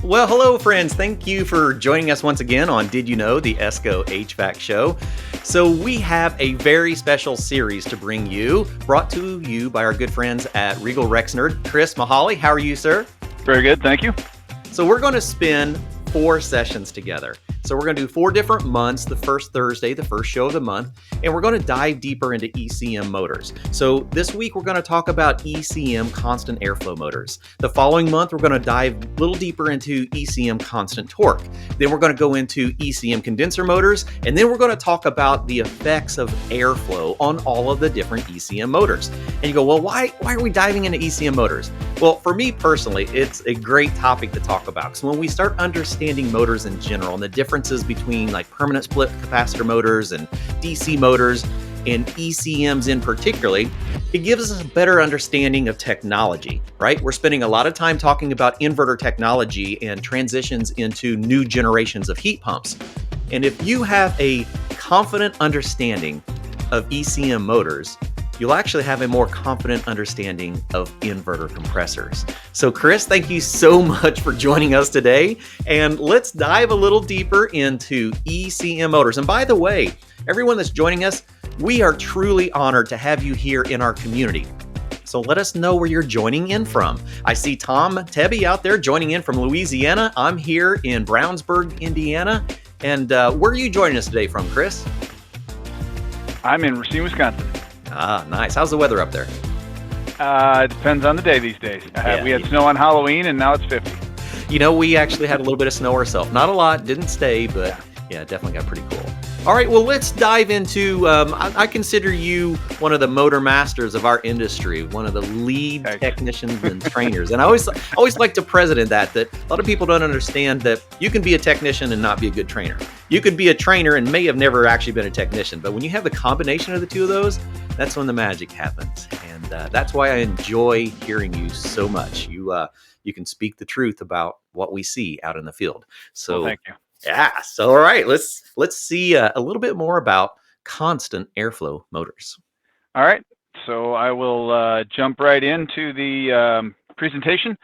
Well, hello, friends. Thank you for joining us once again on Did You Know, the ESCO HVAC show. So we have a very special series to bring you, brought to you by our good friends at Regal Rexnord. Chris Mahaly, how are you, sir? Very good, thank you. So we're going to spend 4 sessions together. So we're going to do 4 different months, the first Thursday, the first show of the month, and we're going to dive deeper into ECM motors. So this week, we're going to talk about ECM constant airflow motors. The following month, we're going to dive a little deeper into ECM constant torque. Then we're going to go into ECM condenser motors, and then we're going to talk about the effects of airflow on all of the different ECM motors. And you go, well, why are we diving into ECM motors? Well, for me personally, it's a great topic to talk about, because when we start understanding motors in general and the differences between like permanent split capacitor motors and DC motors and ECMs in particularly, it gives us a better understanding of technology, right? We're spending a lot of time talking about inverter technology and transitions into new generations of heat pumps. And if you have a confident understanding of ECM motors, you'll actually have a more confident understanding of inverter compressors. So Chris, thank you so much for joining us today. And let's dive a little deeper into ECM motors. And by the way, everyone that's joining us, we are truly honored to have you here in our community. So let us know where you're joining in from. I see Tom Tebby out there joining in from Louisiana. I'm here in Brownsburg, Indiana. And where are you joining us today from, Chris? I'm in Racine, Wisconsin. Ah, nice. How's the weather up there? It depends on the day these days. We had snow on Halloween, and now it's 50. You know, we actually had a little bit of snow ourselves. Not a lot, didn't stay, but yeah, it definitely got pretty cool. All right, well, let's dive into, I consider you one of the motor masters of our industry, one of the lead technicians and trainers. And I always like to present that a lot of people don't understand that you can be a technician and not be a good trainer. You could be a trainer and may have never actually been a technician, but when you have the combination of the two of those, that's when the magic happens. And that's why I enjoy hearing you so much. You can speak the truth about what we see out in the field. So well, thank you. Yeah. So, all right, let's see a little bit more about constant airflow motors. All right. So I will jump right into the presentation.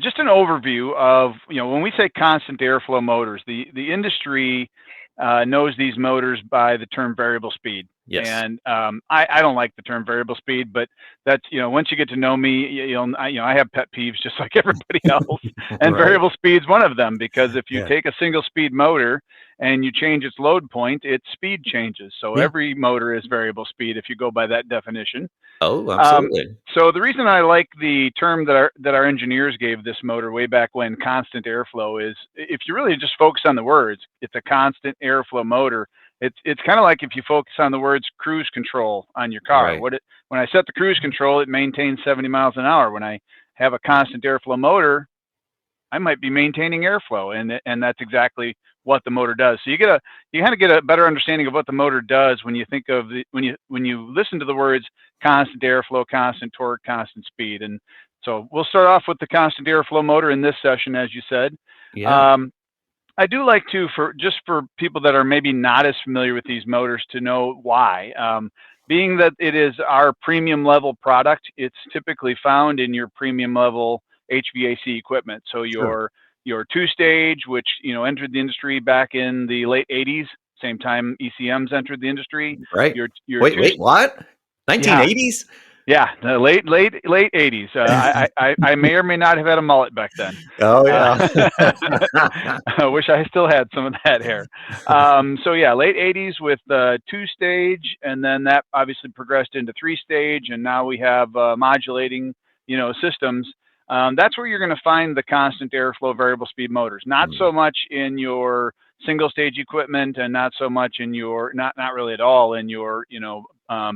Just an overview of, when we say constant airflow motors, the industry knows these motors by the term variable speed. Yes. And I don't like the term variable speed, but that's, once you get to know me, I have pet peeves just like everybody else. And Right. Variable speed's one of them, because if you take a single speed motor and you change its load point, its speed changes. So every motor is variable speed if you go by that definition. Oh, absolutely. So the reason I like the term that our engineers gave this motor way back when, constant airflow, is if you really just focus on the words, it's a constant airflow motor. It's kind of like if you focus on the words cruise control on your car. Right. When I set the cruise control, it maintains 70 miles an hour. When I have a constant airflow motor, I might be maintaining airflow, and that's exactly what the motor does. So you kind of get a better understanding of what the motor does when you think of when you listen to the words constant airflow, constant torque, constant speed. And so we'll start off with the constant airflow motor in this session, as you said. Yeah. I do like to, for people that are maybe not as familiar with these motors, to know why. Being that it is our premium level product, it's typically found in your premium level HVAC equipment. So your 2-stage, which entered the industry back in the late 80s, same time ECMs entered the industry. Right. Wait, what? 1980s? Yeah, the late 80s. I may or may not have had a mullet back then. Oh yeah. I wish I still had some of that hair. So yeah, late 80s with 2-stage, and then that obviously progressed into 3-stage, and now we have modulating, systems. That's where you're going to find the constant airflow variable speed motors. Not so much in your single stage equipment, and not so much in your not really at all in your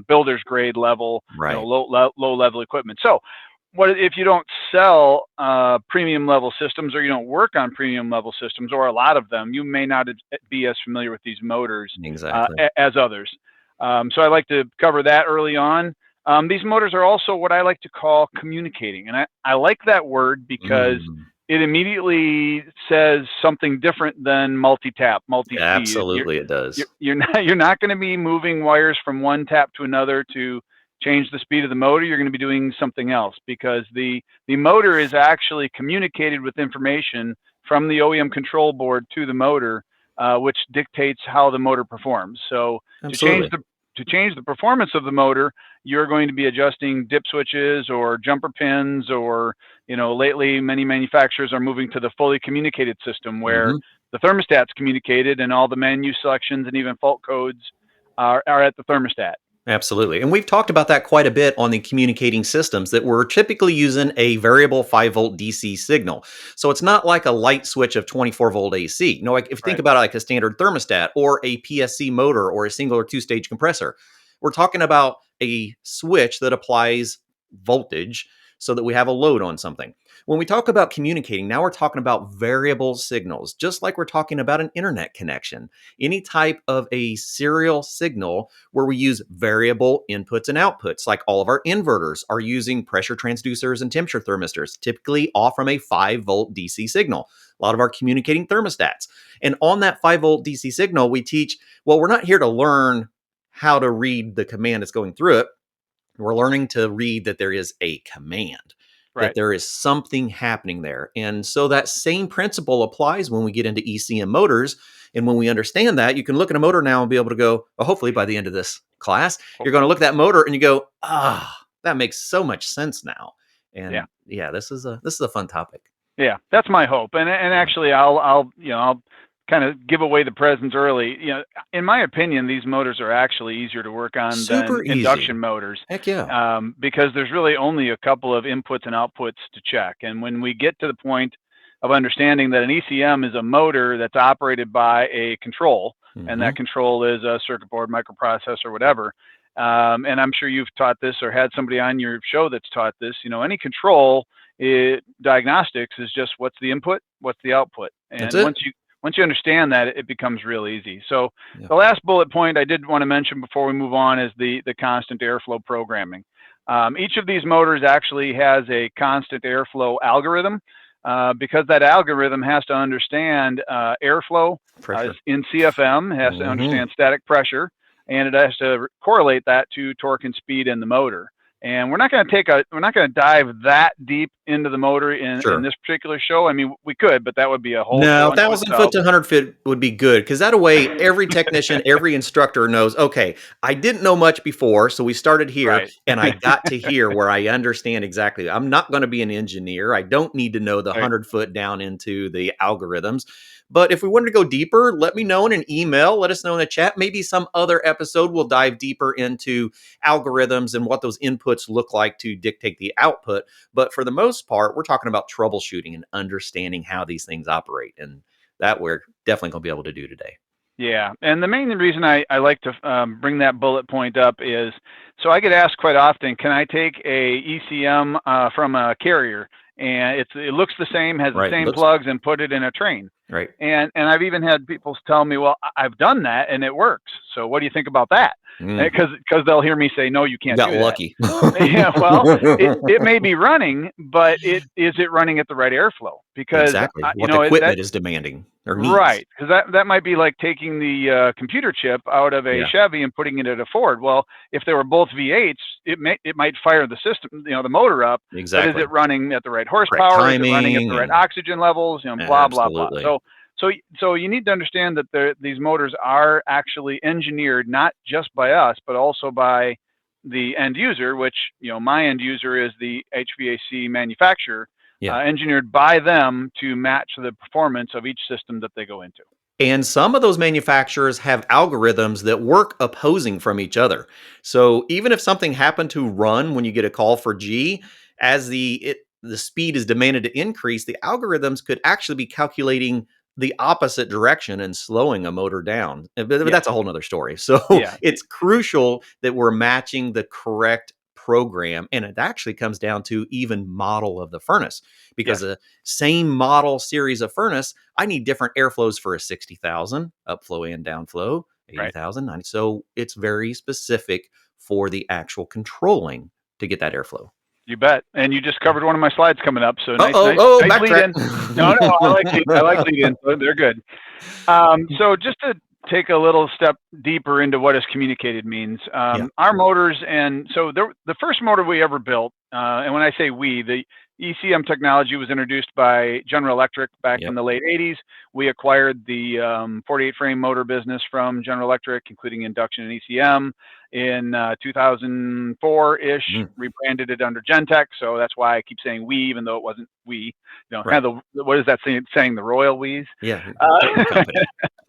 builder's grade level, Right. Low level equipment. So what if you don't sell premium level systems, or you don't work on premium level systems, or a lot of them, you may not be as familiar with these motors as others. So I like to cover that early on. These motors are also what I like to call communicating, and I like that word because it immediately says something different than multi-tap, multi-speed. Absolutely, it does. You're not going to be moving wires from one tap to another to change the speed of the motor. You're going to be doing something else, because the motor is actually communicated with information from the OEM control board to the motor, which dictates how the motor performs. So Absolutely. to change the performance of the motor, you're going to be adjusting dip switches or jumper pins, or lately many manufacturers are moving to the fully communicated system where the thermostat's communicated and all the menu selections and even fault codes are at the thermostat. Absolutely. And we've talked about that quite a bit on the communicating systems, that we're typically using a variable 5-volt DC signal. So it's not like a light switch of 24-volt AC. Like if you think about it like a standard thermostat or a PSC motor or a single or two-stage compressor, we're talking about a switch that applies voltage so that we have a load on something. When we talk about communicating, now we're talking about variable signals, just like we're talking about an internet connection. Any type of a serial signal where we use variable inputs and outputs, like all of our inverters are using pressure transducers and temperature thermistors, typically all from a 5-volt DC signal. A lot of our communicating thermostats. And on that 5-volt DC signal, we teach, well, we're not here to learn how to read the command that's going through it. We're learning to read that there is a command, that there is something happening there. And so that same principle applies when we get into ECM motors. And when we understand that, you can look at a motor now and be able to go, well, hopefully by the end of this class, you're going to look at that motor and you go, that makes so much sense now. And this is a fun topic. Yeah, that's my hope. And actually I'll kind of give away the presents early. In my opinion, these motors are actually easier to work on than induction motors. Heck yeah. Because there's really only a couple of inputs and outputs to check. And when we get to the point of understanding that an ECM is a motor that's operated by a control, and that control is a circuit board, microprocessor, whatever. And I'm sure you've taught this or had somebody on your show that's taught this. Any control diagnostics is just what's the input, what's the output. And once you understand that, it becomes real easy. So the last bullet point I did want to mention before we move on is the constant airflow programming. Each of these motors actually has a constant airflow algorithm, because that algorithm has to understand airflow in CFM, has to understand static pressure, and it has to correlate that to torque and speed in the motor. And we're not going to dive that deep into the motor in this particular show. I mean, we could, but that would be a whole 1,000 foot to 100 foot would be good, because that way every technician, every instructor knows, okay, I didn't know much before, so we started here and I got to here where I understand exactly. I'm not going to be an engineer. I don't need to know the 100 foot down into the algorithms. But if we wanted to go deeper, let me know in an email. Let us know in the chat. Maybe some other episode will dive deeper into algorithms and what those inputs look like to dictate the output. But for the most part, we're talking about troubleshooting and understanding how these things operate. And that we're definitely going to be able to do today. Yeah, and the main reason I like to bring that bullet point up is, so I get asked quite often, can I take a ECM from a carrier and it looks the same, has the same plugs, and put it in a train? Right. And I've even had people tell me, well, I've done that and it works. So what do you think about that? Because they'll hear me say, no, you can't. Got lucky. Yeah, well, it may be running, but is it running at the right airflow? Because what the equipment is demanding or needs. Right, because that might be like taking the computer chip out of a Chevy and putting it at a Ford. Well, if they were both V8s, it might fire the system, the motor up. Exactly. But is it running at the right horsepower? Is it running at the right oxygen levels? Blah blah blah. So you need to understand that these motors are actually engineered not just by us, but also by the end user, which my end user is the HVAC manufacturer. Engineered by them to match the performance of each system that they go into. And some of those manufacturers have algorithms that work opposing from each other. So even if something happened to run when you get a call for G, as the speed is demanded to increase, the algorithms could actually be calculating the opposite direction and slowing a motor down. But that's a whole nother story. So it's crucial that we're matching the correct program, and it actually comes down to even model of the furnace, because the same model series of furnace, I need different airflows for a 60,000 upflow and downflow, 80,000, 90. So it's very specific for the actual controlling to get that airflow. You bet. And you just covered one of my slides coming up. So nice lead in. No, I like lead in. So they're good. So just to take a little step deeper into what is communicated means. Our motors, and so the first motor we ever built, and when I say we, the ECM technology was introduced by General Electric back in the late 80s. We acquired the 48 frame motor business from General Electric, including induction and ECM, in 2004-ish, rebranded it under Genteq. So that's why I keep saying we, even though it wasn't we. Kind of what is that saying? The royal we's? Yeah. I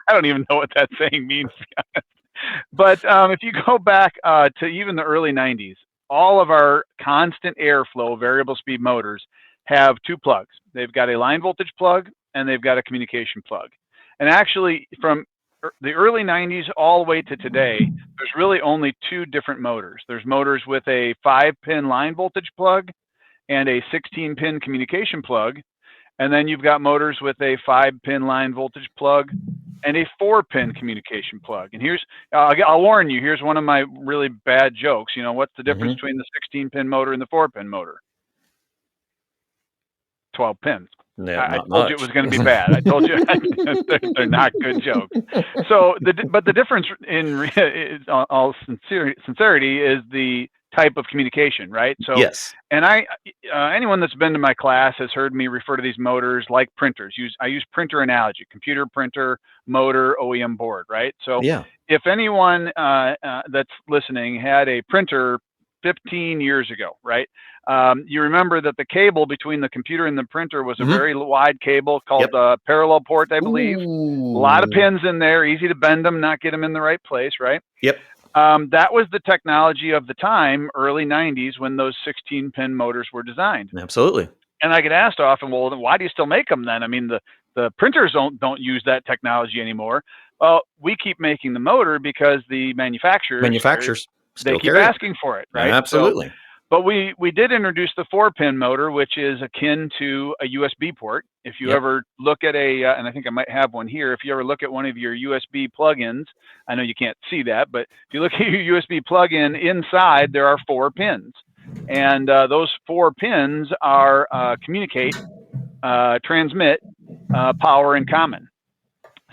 don't even know what that saying means, to be honest. But if you go back to even the early 90s, all of our constant airflow variable speed motors have two plugs. They've got a line voltage plug and they've got a communication plug. And actually, from the early 90s all the way to today, there's really only two different motors. There's motors with a 5-pin line voltage plug and a 16-pin communication plug. And then you've got motors with a 5-pin line voltage plug and a 4-pin communication plug. And here's, I'll warn you, here's one of my really bad jokes. What's the difference between the 16-pin motor and the 4-pin motor? 12 pins. Yeah, I told you it was going to be bad. I told you they're not good jokes. So, but the difference in all sincerity is the type of communication, right? So, and anyone that's been to my class has heard me refer to these motors like printers. I use printer analogy: computer, printer, motor, OEM board, right? So, if anyone that's listening had a printer 15 years ago, right? You remember that the cable between the computer and the printer was a very wide cable called parallel port, I believe. A lot of pins in there, easy to bend them, not get them in the right place, right? That was the technology of the time, early 90s, when those 16-pin motors were designed. Absolutely. And I get asked often, well, why do you still make them then? I mean, the printers don't use that technology anymore. Well, we keep making the motor because the manufacturers they keep asking for it, right? Absolutely. So, but we did introduce the 4-pin motor, which is akin to a USB port. If you ever look at and I think I might have one here, if you ever look at one of your USB plugins, I know you can't see that, but if you look at your USB plug-in, inside there are 4 pins. And those 4 pins are communicate, transmit, power, and common.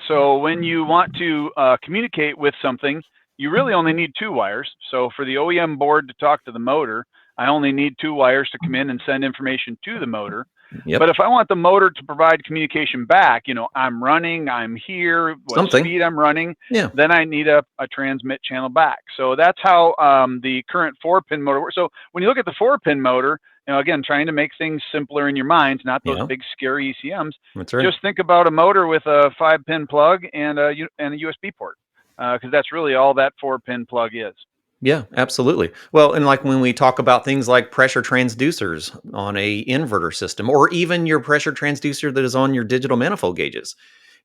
So when you want to communicate with something, you really only need 2 wires. So for the OEM board to talk to the motor, I only need 2 wires to come in and send information to the motor. But if I want the motor to provide communication back, I'm running, I'm here, what speed I'm running, then I need a transmit channel back. So that's how the current 4-pin motor works. So when you look at the 4-pin motor, again, trying to make things simpler in your minds, not those big scary ECMs. That's right. Just think about a motor with a 5-pin plug and a USB port. Because that's really all that 4-pin plug is. Yeah, absolutely. Well, and like when we talk about things like pressure transducers on a inverter system, or even your pressure transducer that is on your digital manifold gauges,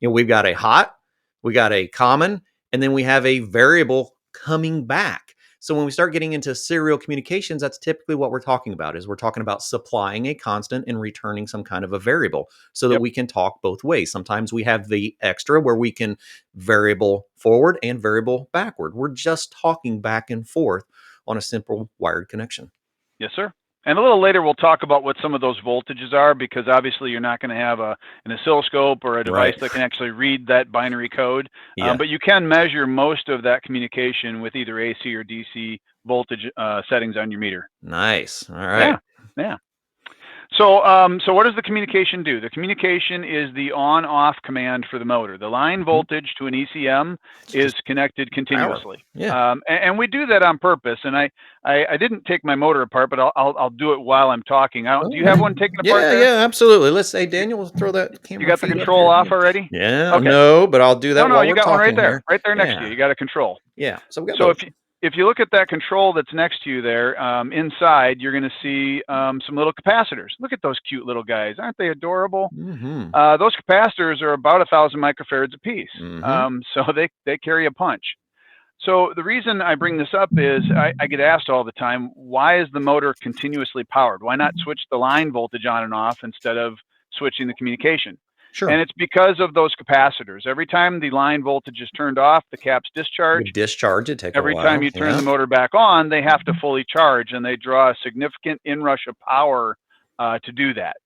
we've got a hot, we got a common, and then we have a variable coming back. So when we start getting into serial communications, that's typically what we're talking about, is we're talking about supplying a constant and returning some kind of a variable so that we can talk both ways. Sometimes we have the extra where we can variable forward and variable backward. We're just talking back and forth on a simple wired connection. Yes, sir. And a little later, we'll talk about what some of those voltages are, because obviously you're not going to have an oscilloscope or a device that can actually read that binary code. But you can measure most of that communication with either AC or DC voltage settings on your meter. Nice. All right. Yeah. So what does the communication do? The communication is the on-off command for the motor. The line voltage to an ECM is connected continuously. And we do that on purpose. And I didn't take my motor apart, but I'll do it while I'm talking. Do you have one taken apart there? Yeah, absolutely. Let's say, Daniel, we'll throw that camera. You got the control off already? Yeah. Okay. No, but I'll do that. No, you got one right there. Right there next to you. You got a control. Yeah. So we got if you look at that control that's next to you there, inside, you're going to see some little capacitors. Look at those cute little guys. Aren't they adorable? Those capacitors are about 1,000 microfarads apiece. So they carry a punch. So the reason I bring this up is I get asked all the time, why is the motor continuously powered? Why not switch the line voltage on and off instead of switching the communication? Sure. And it's because of those capacitors. Every time the line voltage is turned off, the caps discharge. It takes a while. Every time you turn the motor back on, they have to fully charge, and they draw a significant inrush of power to do that.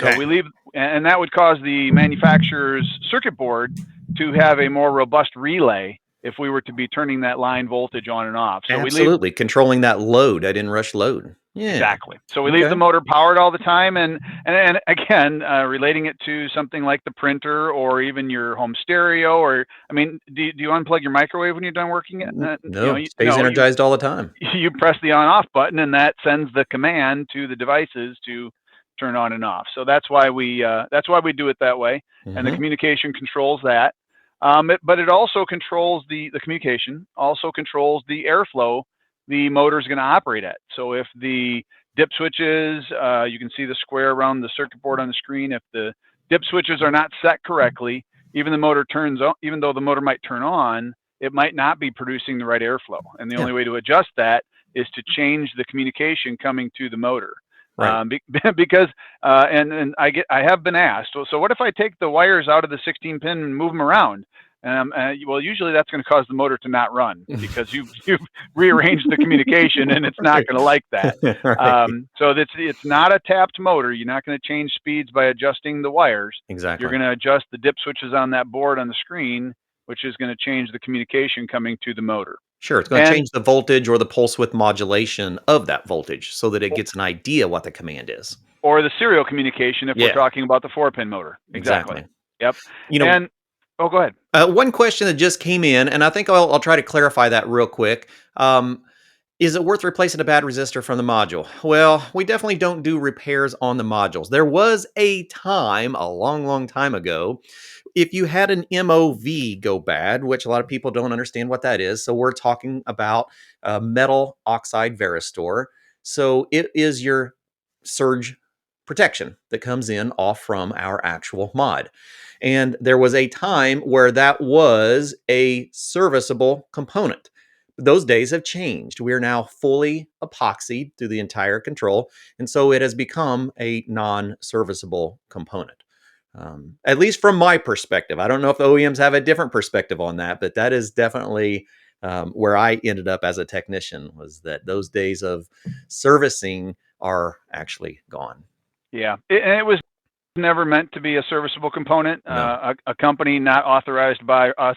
So we leave, and that would cause the manufacturer's circuit board to have a more robust relay if we were to be turning that line voltage on and off. So absolutely, controlling that load, that inrush load. Yeah. Exactly. So we leave the motor powered all the time, and again, relating it to something like the printer or even your home stereo, or I mean, do you unplug your microwave when you're done working it? No, stays energized all the time. You press the on-off button, and that sends the command to the devices to turn on and off. So that's why we do it that way, and the communication controls that. But it also controls the communication, also controls the airflow the motor is going to operate at. So if the dip switches, you can see the square around the circuit board on the screen. If the dip switches are not set correctly, even though the motor might turn on, it might not be producing the right airflow. And the only way to adjust that is to change the communication coming to the motor. Right. Because I have been asked, so what if I take the wires out of the 16 pin and move them around? Well, usually that's going to cause the motor to not run because you've rearranged the communication, and it's not going to like that. Right. So it's not a tapped motor. You're not going to change speeds by adjusting the wires. Exactly. You're going to adjust the dip switches on that board on the screen, which is going to change the communication coming to the motor. Sure, it's going to change the voltage or the pulse width modulation of that voltage so that it gets an idea what the command is. Or the serial communication if we're talking about the 4-pin motor. Exactly. Yep. Oh, go ahead. One question that just came in, and I think I'll try to clarify that real quick. Is it worth replacing a bad resistor from the module? Well, we definitely don't do repairs on the modules. There was a time, a long, long time ago, if you had an MOV go bad, which a lot of people don't understand what that is. So we're talking about metal oxide varistor. So it is your surge protection that comes in off from our actual mod. And there was a time where that was a serviceable component. Those days have changed. We are now fully epoxied through the entire control, and so it has become a non-serviceable component. At least from my perspective. I don't know if the OEMs have a different perspective on that, but that is definitely where I ended up as a technician, was that those days of servicing are actually gone. Yeah, it was never meant to be a serviceable component. No. A company not authorized by us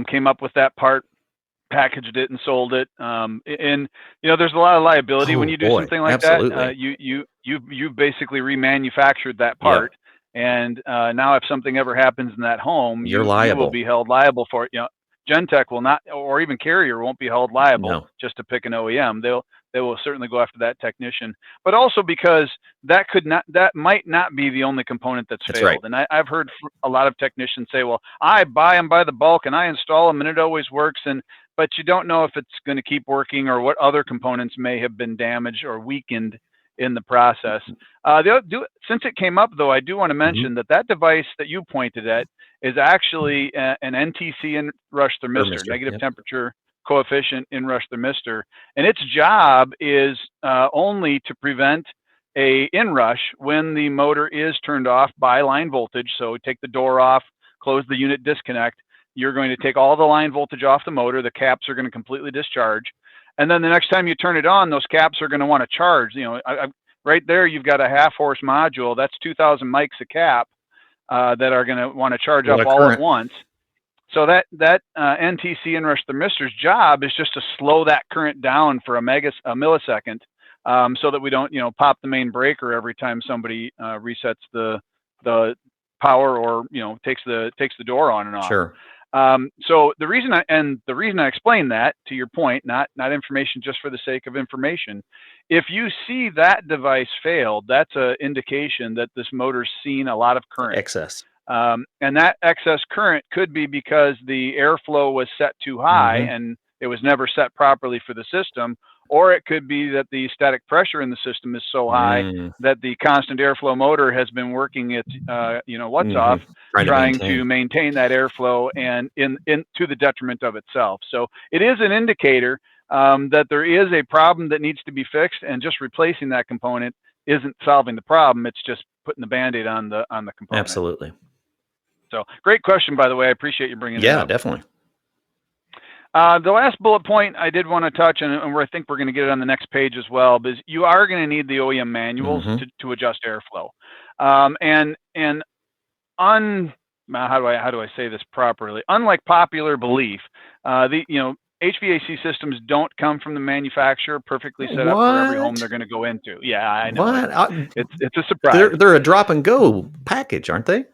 came up with that part, packaged it, and sold it. And there's a lot of liability when you do something like that. You basically remanufactured that part, and now if something ever happens in that home, you're liable. You will be held liable for it. Genteq will not, or even Carrier won't be held liable just to pick an OEM. They will certainly go after that technician, but also because that might not be the only component that's failed. Right. And I've heard a lot of technicians say, well, I buy them by the bulk and I install them and it always works. But you don't know if it's going to keep working or what other components may have been damaged or weakened in the process. Since it came up, though, I do want to mention that device that you pointed at is actually an NTC inrush thermistor, negative temperature coefficient inrush thermistor, and its job is only to prevent a inrush when the motor is turned off by line voltage. So take the door off, close the unit disconnect. You're going to take all the line voltage off the motor. The caps are going to completely discharge. And then the next time you turn it on, those caps are going to want to charge. Right there, you've got a half-horse module. That's 2,000 mics a cap that are going to want to charge up all at once. So that NTC inrush thermistor's job is just to slow that current down for a millisecond, so that we don't pop the main breaker every time somebody resets the power or takes the door on and off. Sure. So the reason I explain that, to your point, not information just for the sake of information, if you see that device failed, that's an indication that this motor's seen a lot of current. Excess. And that excess current could be because the airflow was set too high and it was never set properly for the system, or it could be that the static pressure in the system is so high that the constant airflow motor has been working its off, trying to maintain that airflow and to the detriment of itself. So it is an indicator that there is a problem that needs to be fixed, and just replacing that component isn't solving the problem. It's just putting the Band-Aid on the component. Absolutely. So great question, by the way. I appreciate you bringing it up. Yeah, definitely. The last bullet point I did want to touch, and where I think we're going to get it on the next page as well, is you are going to need the OEM manuals to adjust airflow. And how do I say this properly? Unlike popular belief, HVAC systems don't come from the manufacturer perfectly set up for every home What? they're going to go into. Yeah, I know What? it's a surprise. They're a drop and go package, aren't they?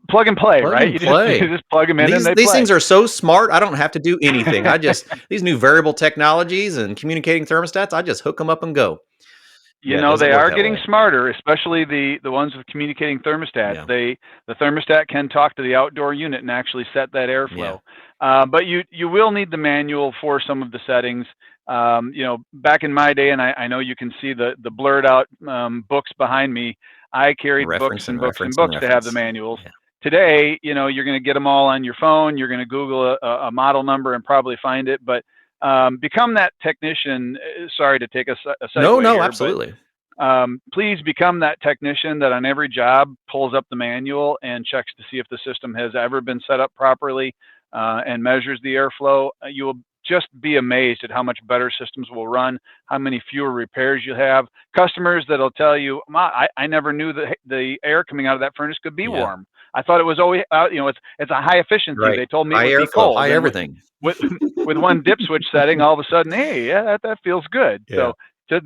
Plug and play, Plug right? and You just play. plug them in and they These play. things are so smart. I don't have to do anything. These new variable technologies and communicating thermostats, I just hook them up and go. Yeah, it doesn't They work are that getting way. smarter, especially the ones with communicating thermostats. Yeah. The thermostat can talk to the outdoor unit and actually set that airflow. But you will need the manual for some of the settings. Back in my day, and I know you can see the blurred out books behind me. I carried books Reference and and books and reference and books to have the reference. manuals. Yeah. Today, you're going to get them all on your phone. You're going to Google a model number and probably find it. But become that technician. Sorry to take a segue No, here, but absolutely. please become that technician that on every job pulls up the manual and checks to see if the system has ever been set up properly and measures the airflow. You will just be amazed at how much better systems will run, how many fewer repairs you have. Customers that'll tell you, I never knew that the air coming out of that furnace could be warm. I thought it was always, it's a high efficiency. Right. They told me it High would be airflow, cold. high And everything. with one dip switch setting, all of a sudden, hey, yeah, that feels good. Yeah. So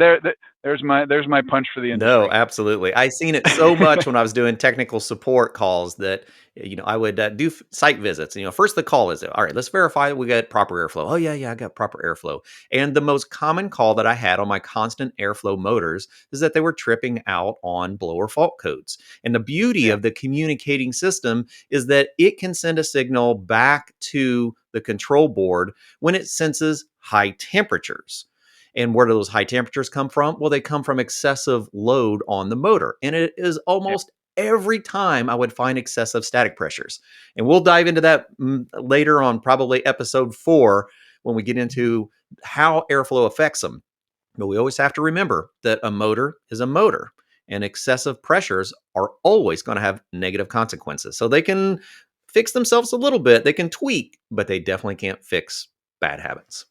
there's my punch for the industry. No, absolutely. I seen it so much when I was doing technical support calls that, I would do site visits. First the call is, all right, let's verify that we got proper airflow. Oh, yeah, I got proper airflow. And the most common call that I had on my constant airflow motors is that they were tripping out on blower fault codes. And the beauty of the communicating system is that it can send a signal back to the control board when it senses high temperatures. And where do those high temperatures come from? Well, they come from excessive load on the motor. And it is almost every time I would find excessive static pressures. And we'll dive into that later on, probably episode 4, when we get into how airflow affects them. But we always have to remember that a motor is a motor, and excessive pressures are always going to have negative consequences. So they can fix themselves a little bit, they can tweak, but they definitely can't fix bad habits.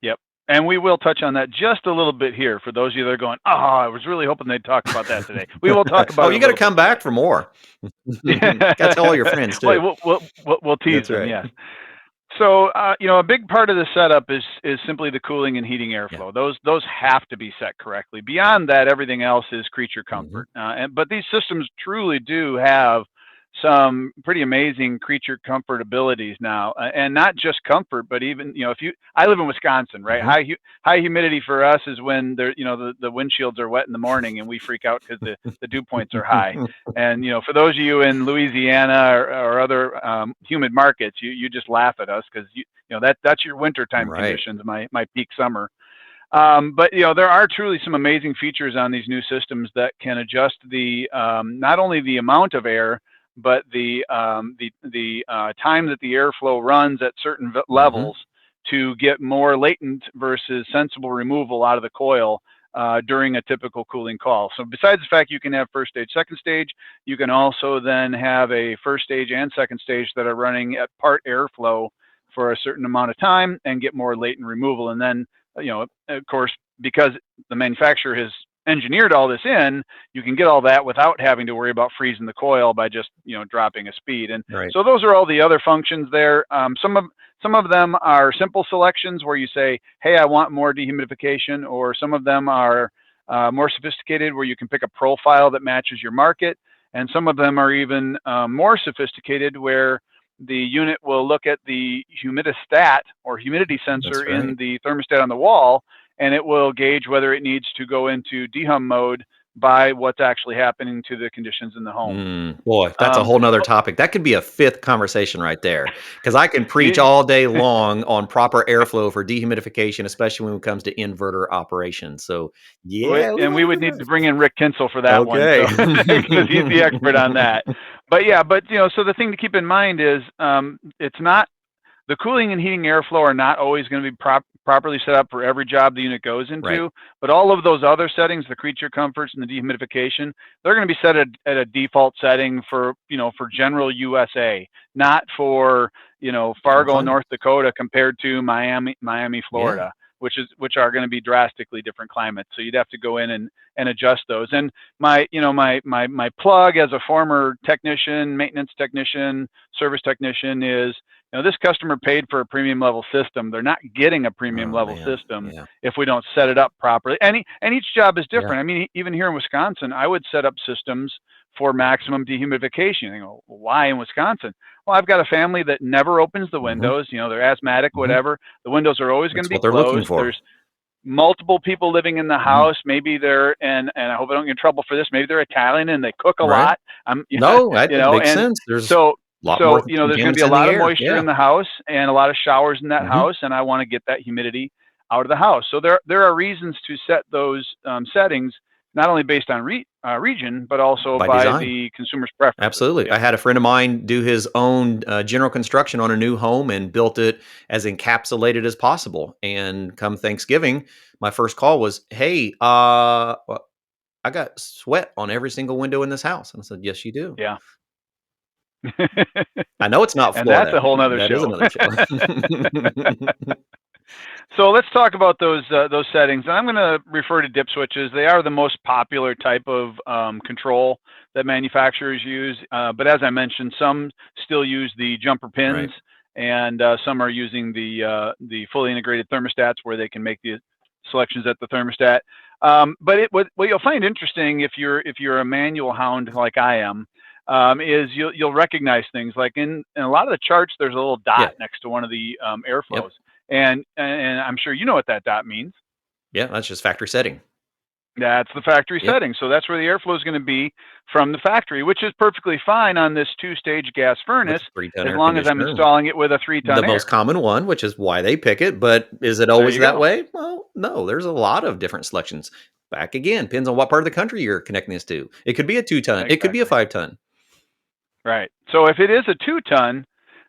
Yep. And we will touch on that just a little bit here for those of you that are going, I was really hoping they'd talk about that today. We will talk about it. You got to come back for more. Got to tell all your friends too. We'll tease That's them, right. yes. So, a big part of the setup is simply the cooling and heating airflow. Those have to be set correctly. Beyond that, everything else is creature comfort. But these systems truly do have some pretty amazing creature comfort abilities now, and not just comfort, but even I live in Wisconsin, right? High humidity for us is when the windshields are wet in the morning and we freak out because the dew points are high. And for those of you in Louisiana or other humid markets, you just laugh at us because that's your wintertime conditions. My peak summer. But there are truly some amazing features on these new systems that can adjust the not only the amount of air, but the time that the airflow runs at certain levels to get more latent versus sensible removal out of the coil during a typical cooling call. So besides the fact you can have first stage, second stage, you can also then have a first stage and second stage that are running at part airflow for a certain amount of time and get more latent removal. And then, of course, because the manufacturer has engineered all this in, you can get all that without having to worry about freezing the coil by just dropping a speed. And so those are all the other functions there. Some of them are simple selections where you say, hey, I want more dehumidification, or some of them are more sophisticated where you can pick a profile that matches your market, and some of them are even more sophisticated where the unit will look at the humidistat or humidity sensor in the thermostat on the wall, and it will gauge whether it needs to go into dehum mode by what's actually happening to the conditions in the home. Boy, that's a whole nother topic. That could be a 5th conversation right there, because I can preach all day long on proper airflow for dehumidification, especially when it comes to inverter operation. So, and we would need to bring in Rick Kinsel for that one, Okay. because he's the expert on that. But so the thing to keep in mind is it's not, the cooling and heating airflow are not always going to be properly set up for every job the unit goes into, but all of those other settings, the creature comforts and the dehumidification, they're going to be set at a default setting for general USA, not for, Fargo, North Dakota compared to Miami, Florida, which are going to be drastically different climates. So you'd have to go in and adjust those. And my plug as a former technician, maintenance technician, service technician is, this customer paid for a premium level system. They're not getting a premium level system if we don't set it up properly. And each job is different. I mean, even here in Wisconsin, I would set up systems for maximum dehumidification. You know, why in Wisconsin? Well, I've got a family that never opens the windows. They're asthmatic, whatever. The windows are always going to be closed. There's multiple people living in the house. Maybe they're, and I hope I don't get in trouble for this, maybe they're Italian and they cook a lot. That makes sense. There's there's going to be a lot of moisture in the house and a lot of showers in that house, and I want to get that humidity out of the house. So there are reasons to set those settings, not only based on region, but also by the consumer's preference. Absolutely. I had a friend of mine do his own general construction on a new home and built it as encapsulated as possible. And come Thanksgiving, my first call was, "Hey, I got sweat on every single window in this house." And I said, "Yes, you do." Yeah. I know it's not Florida. And that's a whole nother show. That is another show. So let's talk about those settings. And I'm going to refer to dip switches. They are the most popular type of control that manufacturers use. But as I mentioned, some still use the jumper pins, and some are using the fully integrated thermostats where they can make the selections at the thermostat. But what you'll find interesting if you're a manual hound like I am, is you'll recognize things like in a lot of the charts. There's a little dot next to one of the airflows, and I'm sure you know what that dot means. Yeah, that's just factory setting. That's the factory setting. So that's where the airflow is going to be from the factory, which is perfectly fine on this 2-stage gas furnace, as long as I'm installing it with a 3-ton The most common one, which is why they pick it. But is it always that way? Well, no. There's a lot of different selections. Back again, depends on what part of the country you're connecting this to. It could be a 2-ton. Exactly. It could be a 5-ton. Right. So if it is a 2-ton,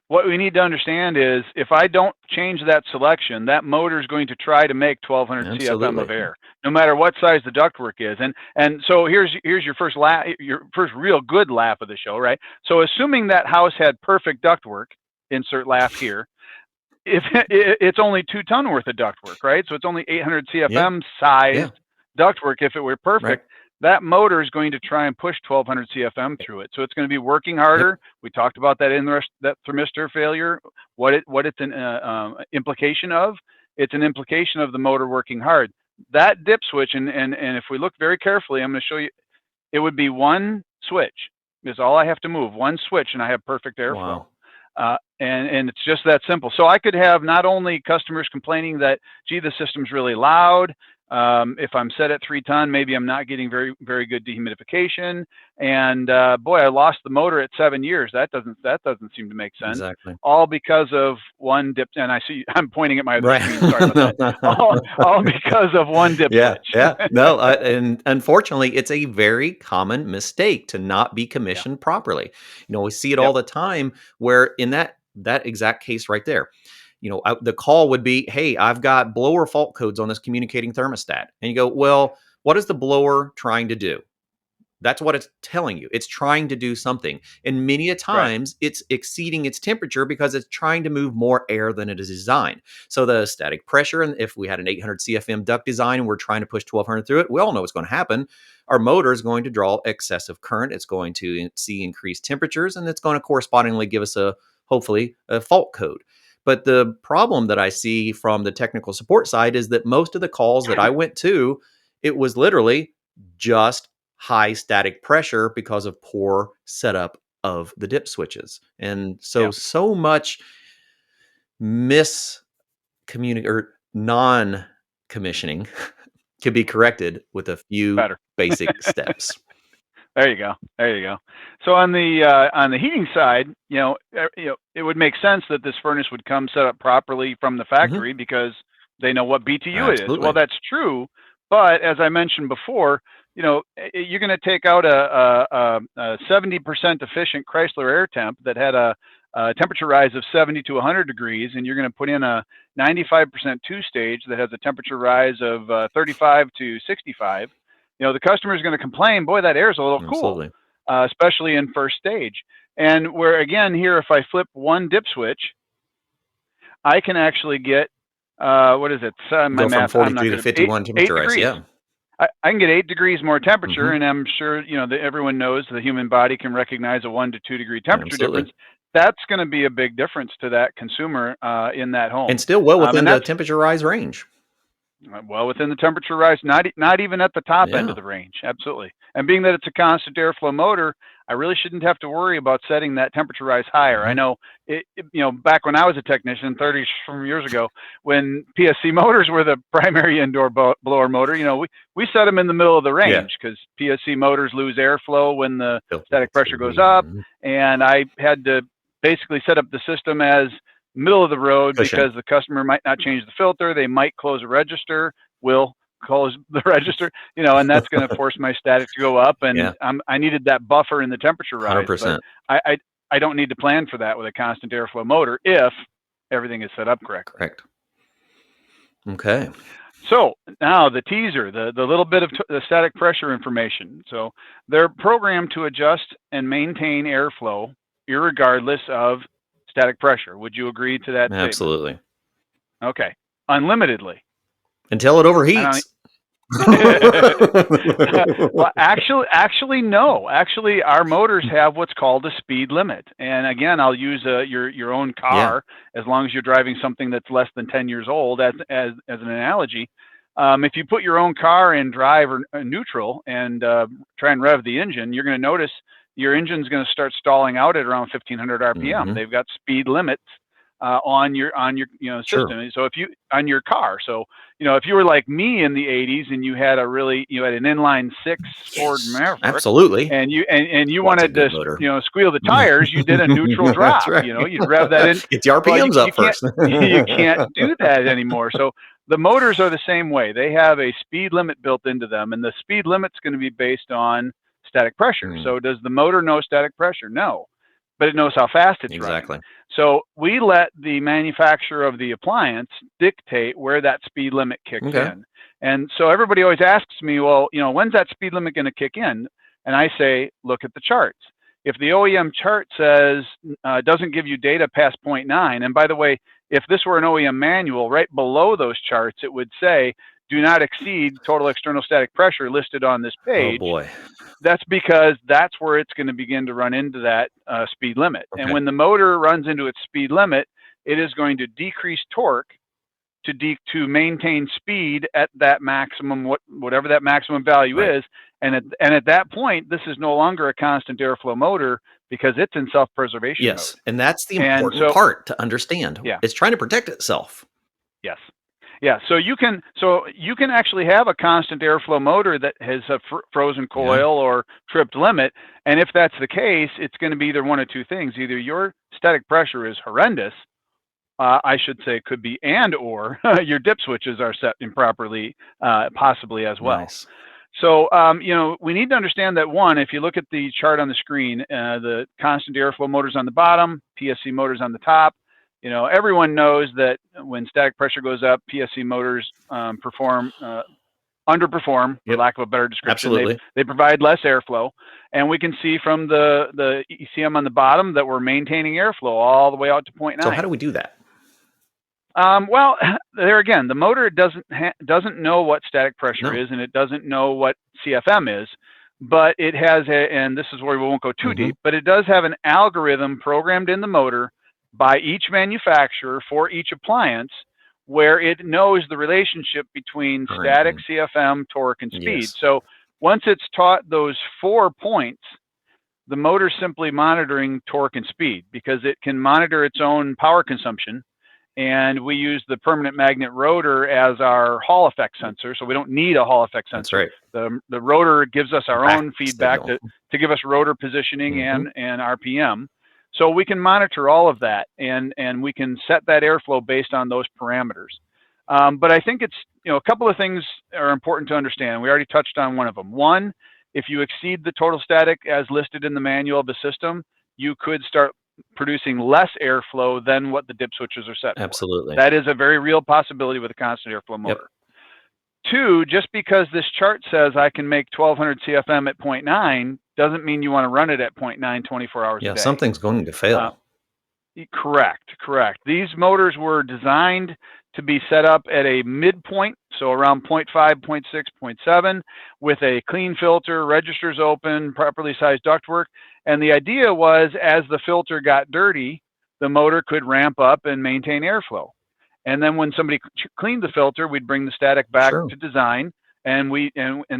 what we need to understand is if I don't change that selection, that motor is going to try to make 1200 CFM of air, no matter what size the ductwork is. And so here's your first real good laugh of the show, right? So assuming that house had perfect ductwork, insert laugh here, if it's only 2-ton worth of ductwork, right? So it's only 800 CFM sized ductwork if it were perfect. That motor is going to try and push 1200 CFM through it. So it's going to be working harder. We talked about that in that thermistor failure. What it's an implication of? It's an implication of the motor working hard. That dip switch, and if we look very carefully, I'm going to show you, it would be one switch. Is all I have to move, one switch, and I have perfect airflow. Wow. And it's just that simple. So I could have not only customers complaining that, gee, the system's really loud. If I'm set at 3-ton, maybe I'm not getting very, very good dehumidification. And boy, I lost the motor at 7 years. That doesn't seem to make sense. Exactly. All because of one dip. And I see I'm pointing at my other screen. Sorry about that. all because of one dip switch. No, and unfortunately, it's a very common mistake to not be commissioned properly. We see it all the time. Where in that exact case right there. The call would be, "Hey, I've got blower fault codes on this communicating thermostat." And you go, "Well, what is the blower trying to do?" That's what it's telling you. It's trying to do something. And many a times it's exceeding its temperature because it's trying to move more air than it is designed. So the static pressure, and if we had an 800 CFM duct design and we're trying to push 1200 through it, we all know what's going to happen. Our motor is going to draw excessive current. It's going to see increased temperatures, and it's going to correspondingly give us hopefully a fault code. But the problem that I see from the technical support side is that most of the calls that I went to, it was literally just high static pressure because of poor setup of the dip switches. And so much or non-commissioning can be corrected with a few basic steps. There you go. So on the heating side, it would make sense that this furnace would come set up properly from the factory because they know what BTU it is. Well, that's true, but as I mentioned before, you're going to take out a 70% efficient Chrysler air temp that had a temperature rise of 70 to 100 degrees, and you're going to put in a 95% 2-stage that has a temperature rise of 35 to 65. The customer is going to complain, boy, that air is a little cool, especially in first stage. And where, again, here, if I flip one dip switch, I can actually get what is it? My Go from math, I'm not 43 to good at 51 8 temperature rise. degrees. Yeah. I can get 8 degrees more temperature, Mhm. and I'm sure, that everyone knows the human body can recognize a 1 to 2 degree temperature Absolutely. difference. That's going to be a big difference to that consumer in that home. And still well within And the that's temperature rise range. well within the temperature rise, not even at the top end Yeah. of the range. Absolutely. And being that it's a constant airflow motor, I really shouldn't have to worry about setting that temperature rise higher. I Mhm. know back when I was a technician 30 some years ago, when PSC motors were the primary indoor blower motor, we set them in the middle of the Yeah. range because PSC motors lose airflow when the Filter static gets pressure through. goes up. Mhm. And I had to basically set up the system as middle of the road Cushion. because the customer might not change the filter. They might close a register, will close the register, and that's going to force my static to go up. And Yeah. I needed that buffer in the temperature rise, 100%. but I don't need to plan for that with a constant airflow motor if everything is set up correctly. Correct. Okay. So now the teaser, the little bit of the static pressure information. So they're programmed to adjust and maintain airflow irregardless of static pressure. Would you agree to that statement? Absolutely. Okay. Unlimitedly. Until it I overheats. Well, actually, no. Actually, our motors have what's called a speed limit. And again, I'll use your own car as long as you're driving something that's less than 10 years old as an analogy. If you put your own car in drive or neutral and try and rev the engine, you're going to notice your engine's going to start stalling out at around 1500 RPM. Mhm. They've got speed limits on your Sure. system. So if you on your car, so if you were like me in the 80s and you had an inline 6 Ford Maverick, Absolutely. and you Lots wanted of good to motor. squeal the tires, you did a neutral That's drop. right. You'd rev that in. Get the Well, RPMs up first. you can't do that anymore. So the motors are the same way. They have a speed limit built into them, and the speed limit's going to be based on static pressure. So does the motor know static pressure? No, but it knows how fast it's running. Exactly. So we let the manufacturer of the appliance dictate where that speed limit kicks Okay. in. And so everybody always asks me, well, when's that speed limit going to kick in? And I say, look at the charts. If the OEM chart says doesn't give you data past 0.9, and by the way, if this were an OEM manual, right below those charts, it would say, do not exceed total external static pressure listed on this page. Oh boy. That's because that's where it's going to begin to run into that speed limit. Okay. And when the motor runs into its speed limit, it is going to decrease torque to maintain speed at that maximum, whatever that maximum value is. And at that point, this is no longer a constant airflow motor because it's in self-preservation mode. And that's the important part to understand. Yeah. It's trying to protect itself. Yes. Yeah, so you can actually have a constant airflow motor that has a frozen coil or tripped limit, and if that's the case, it's going to be either one of two things: either your static pressure is horrendous, I should say, could be, or your dip switches are set improperly, possibly as well. Nice. So we need to understand that one, if you look at the chart on the screen, the constant airflow motors on the bottom, PSC motors on the top. Everyone knows that when static pressure goes up, PSC motors underperform, for lack of a better description. Absolutely. They provide less airflow. And we can see from the ECM on the bottom that we're maintaining airflow all the way out to 0.9. So how do we do that? Well, there again, the motor doesn't know what static pressure is, and it doesn't know what CFM is. But it has and this is where we won't go too deep, but it does have an algorithm programmed in the motor by each manufacturer for each appliance, where it knows the relationship between static, CFM, torque, and speed. Yes. So once it's taught those 4 points, the motor's simply monitoring torque and speed because it can monitor its own power consumption. And we use the permanent magnet rotor as our Hall effect sensor, so we don't need a Hall effect sensor. That's right. The rotor gives us our own feedback signal to give us rotor positioning and RPM. So we can monitor all of that, and we can set that airflow based on those parameters. But I think it's, a couple of things are important to understand. We already touched on one of them. One, if you exceed the total static as listed in the manual of the system, you could start producing less airflow than what the dip switches are set for. Absolutely. That is a very real possibility with a constant airflow motor. Two, just because this chart says I can make 1200 CFM at 0.9 doesn't mean you want to run it at 0.9 24 hours a day. Something's going to fail. Correct. These motors were designed to be set up at a midpoint, so around 0.5, 0.6, 0.7, with a clean filter, registers open, properly sized ductwork. And the idea was, as the filter got dirty, the motor could ramp up and maintain airflow. And then when somebody cleaned the filter, we'd bring the static back to design, and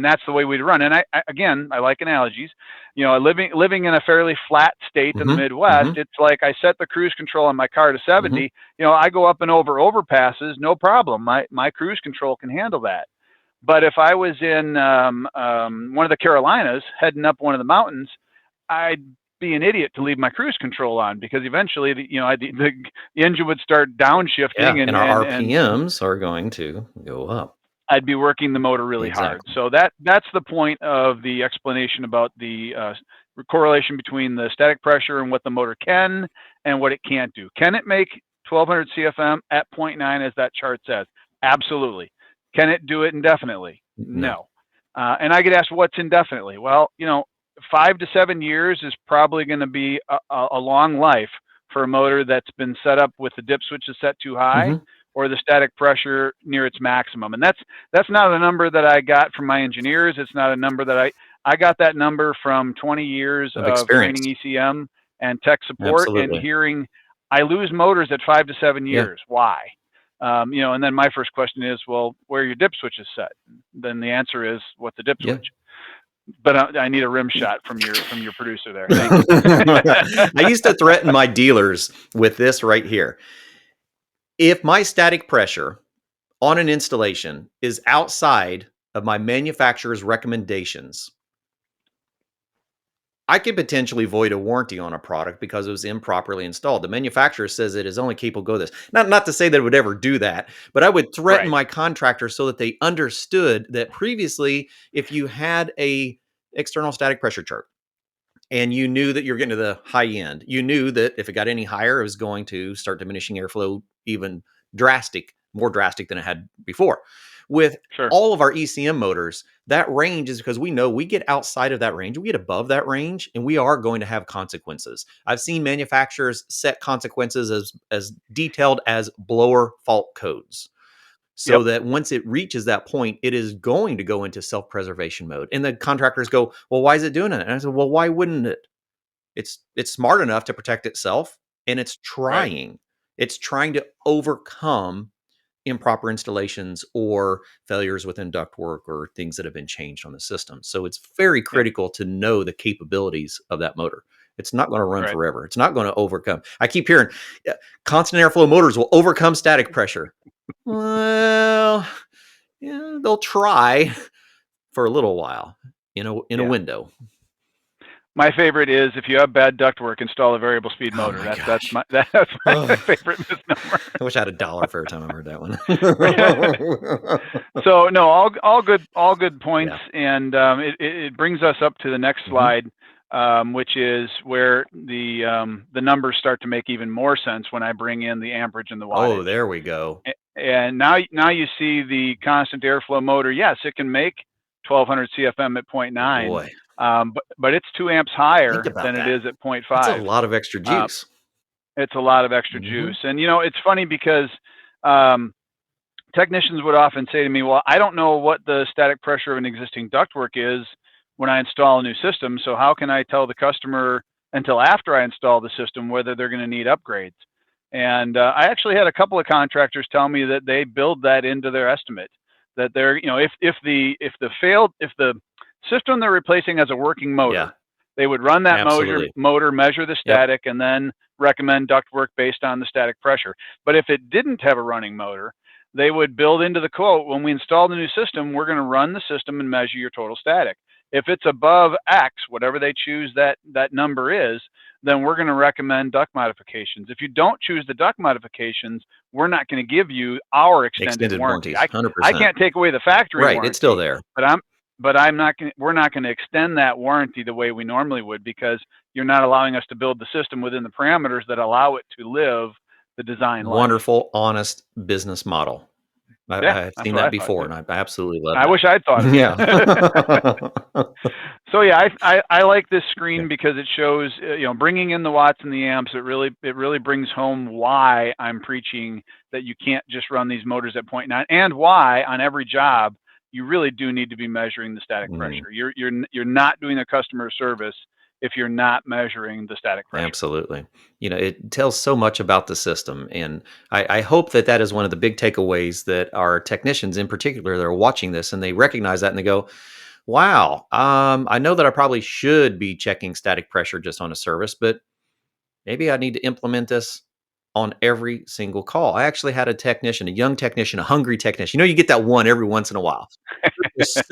that's the way we'd run. And I like analogies. You know, living in a fairly flat state in the Midwest, it's like I set the cruise control on my car to 70. You know, I go up and over overpasses, no problem. My cruise control can handle that. But if I was in one of the Carolinas heading up one of the mountains, I'd be an idiot to leave my cruise control on, because eventually the engine would start downshifting, and our RPMs are going to go up. I'd be working the motor really hard. So that's the point of the explanation about the correlation between the static pressure and what the motor can and what it can't do. Can it make 1200 CFM at 0.9 as that chart says? Absolutely. Can it do it indefinitely? No. And I get asked, what's indefinitely? Well, you know, 5 to 7 years is probably going to be a long life for a motor that's been set up with the dip switches set too high, or the static pressure near its maximum. And that's not a number that I got from my engineers. It's not a number that I got that number from 20 years of training ECM and tech support and hearing, I lose motors at 5 to 7 years. Why? You know, and then my first question is, well, where are your dip switches set? Then the answer is, what's a dip switch? But I need a rim shot from your producer there. I used to threaten my dealers with this right here. If my static pressure on an installation is outside of my manufacturer's recommendations, I could potentially void a warranty on a product because it was improperly installed. The manufacturer says it is only capable of this. Not to say that it would ever do that, but I would threaten my contractor so that they understood that previously, if you had a external static pressure chart and you knew that you're getting to the high end, you knew that if it got any higher, it was going to start diminishing airflow even more drastic than it had before. With all of our ECM motors, that range is because we know we get outside of that range, we get above that range, and we are going to have consequences. I've seen manufacturers set consequences as detailed as blower fault codes, so that once it reaches that point, it is going to go into self-preservation mode. And the contractors go, well, why is it doing it? And I said, well, why wouldn't it? It's smart enough to protect itself, and it's trying. It's trying to overcome improper installations or failures within ductwork or things that have been changed on the system. So it's very critical to know the capabilities of that motor. It's not going to run forever. It's not going to overcome. I keep hearing constant airflow motors will overcome static pressure. Well, yeah, they'll try for a little while in a window. My favorite is, if you have bad ductwork, install a variable speed motor. That's my favorite misnomer. I wish I had $1 for every time I heard that one. So no, all good points, and it brings us up to the next slide, which is where the numbers start to make even more sense when I bring in the amperage and the wattage. Oh, there we go. And now you see the constant airflow motor. Yes, it can make 1200 CFM at 0.9. Boy. But it's 2 amps higher than it is at 0.5. That's a lot of extra juice. It's a lot of extra juice. And, you know, it's funny because technicians would often say to me, well, I don't know what the static pressure of an existing ductwork is when I install a new system. So how can I tell the customer until after I install the system whether they're going to need upgrades? And I actually had a couple of contractors tell me that they build that into their estimate, that they're, you know, if the system they're replacing has a working motor, they would run that motor, measure the static, and then recommend ductwork based on the static pressure. But if it didn't have a running motor, they would build into the quote, when we install the new system, we're going to run the system and measure your total static. If it's above X, whatever they choose that number is, then we're going to recommend duct modifications. If you don't choose the duct modifications, we're not going to give you our extended warranty. 100%. I can't take away the factory warranty. It's still there. But we're not going to extend that warranty the way we normally would, because you're not allowing us to build the system within the parameters that allow it to live the design life. Wonderful, honest business model. I've seen that before, and I absolutely love it. I wish I'd thought of it. Yeah. So yeah, I like this screen because it shows, you know, bringing in the watts and the amps. It really brings home why I'm preaching the that you can't just run these motors at 0.9, and why on every job you really do need to be measuring the static pressure. You're not doing a customer service if you're not measuring the static pressure. Absolutely. It tells so much about the system. And I hope that that is one of the big takeaways, that our technicians in particular, they're watching this and they recognize that and they go, wow, I know that I probably should be checking static pressure just on a service, but maybe I need to implement this on every single call. I actually had a technician, a young technician, a hungry technician. You get that one every once in a while. I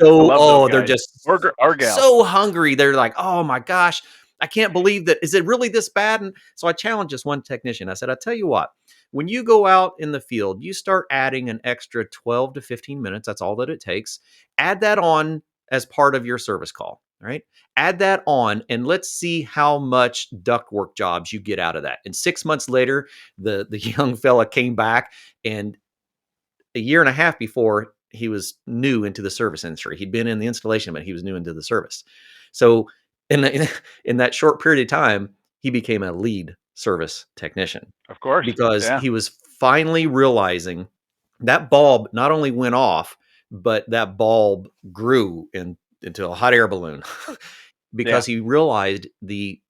love those They're guys. just Or gals. so hungry. They're like, oh my gosh, I can't believe that. Is it really this bad? And so I challenged this one technician. I said, I tell you what, when you go out in the field, you start adding an extra 12 to 15 minutes. That's all that it takes. Add that on as part of your service call. All right. Add that on and let's see how much ductwork jobs you get out of that. And 6 months later, the young fella came back, and a year and a half before, he was new into the service industry. He'd been in the installation, but he was new into the service. So in that short period of time, he became a lead service technician. Of course. Because Yeah. he was finally realizing that bulb not only went off, but that bulb grew into a hot air balloon because he realized the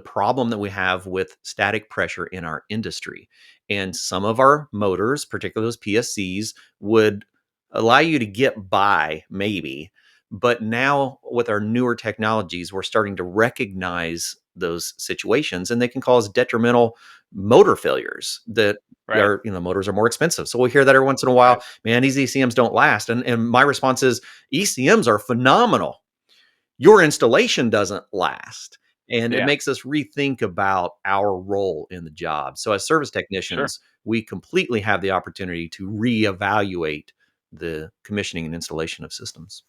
problem that we have with static pressure in our industry. And some of our motors, particularly those PSCs, would allow you to get by maybe, but now with our newer technologies, we're starting to recognize those situations, and they can cause detrimental motor failures that are, motors are more expensive. So we'll hear that every once in a while, man, these ECMs don't last. And my response is, ECMs are phenomenal. Your installation doesn't last. And it makes us rethink about our role in the job. So as service technicians, we completely have the opportunity to reevaluate the commissioning and installation of systems.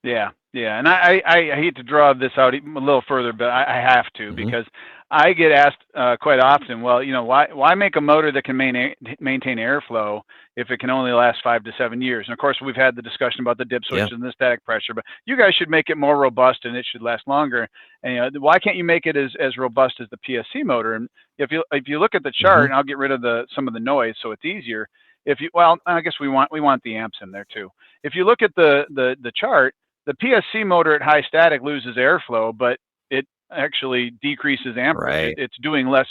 Yeah. And I hate to draw this out a little further, but I have to, because I get asked quite often, well, why make a motor that can maintain airflow if it can only last 5 to 7 years? And of course, we've had the discussion about the dip switches and the static pressure, but you guys should make it more robust and it should last longer. And why can't you make it as robust as the PSC motor? And if you look at the chart, and I'll get rid of some of the noise so it's easier. I guess we want the amps in there too. If you look at the chart, the PSC motor at high static loses airflow, but it actually decreases amperage. It's doing less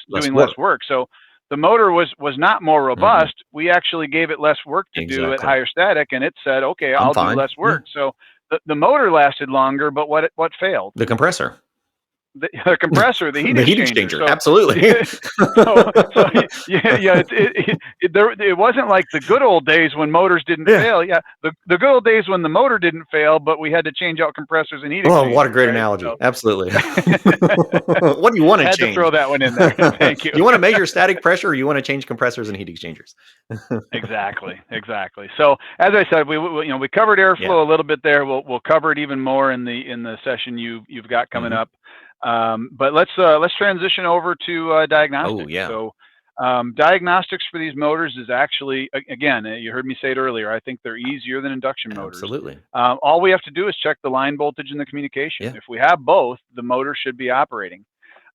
work. So the motor was not more robust. We actually gave it less work to do at higher static, and it said, okay, I'll do less work. So the motor lasted longer, but what failed? The compressor. The compressor, the heat exchanger. So, absolutely. It wasn't like the good old days when motors didn't fail. Yeah, the good old days when the motor didn't fail, but we had to change out compressors and heat exchangers. Oh, what a great analogy! So. Absolutely. What do you want to change? Had to throw that one in there. Thank you. You want to measure static pressure, or you want to change compressors and heat exchangers? Exactly. So as I said, we covered airflow a little bit there. We'll cover it even more in the session you've got coming up. But let's transition over to diagnostics. Oh, yeah. So diagnostics for these motors is actually, again, you heard me say it earlier, I think they're easier than induction motors. Absolutely. All we have to do is check the line voltage and the communication. If we have both, the motor should be operating.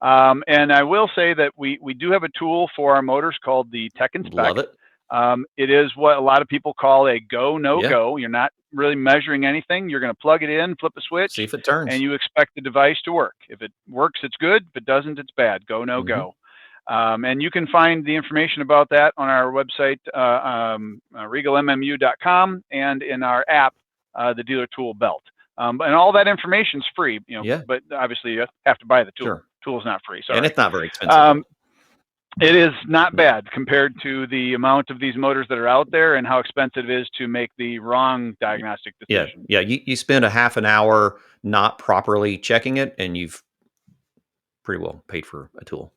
And I will say that we do have a tool for our motors called the Tech Inspect. Love it. It is what a lot of people call a go, no go. You're not really measuring anything. You're going to plug it in, flip a switch, see if it turns, and you expect the device to work. If it works, it's good. If it doesn't, it's bad. Go, no go. And you can find the information about that on our website, regalmmu.com, and in our app, the Dealer Tool Belt. And all that information is free, but obviously you have to buy the tool. Sure. Tool's not free. Sorry. And it's not very expensive. It is not bad compared to the amount of these motors that are out there and how expensive it is to make the wrong diagnostic decision. Yeah. You spend a half an hour not properly checking it, and you've pretty well paid for a tool.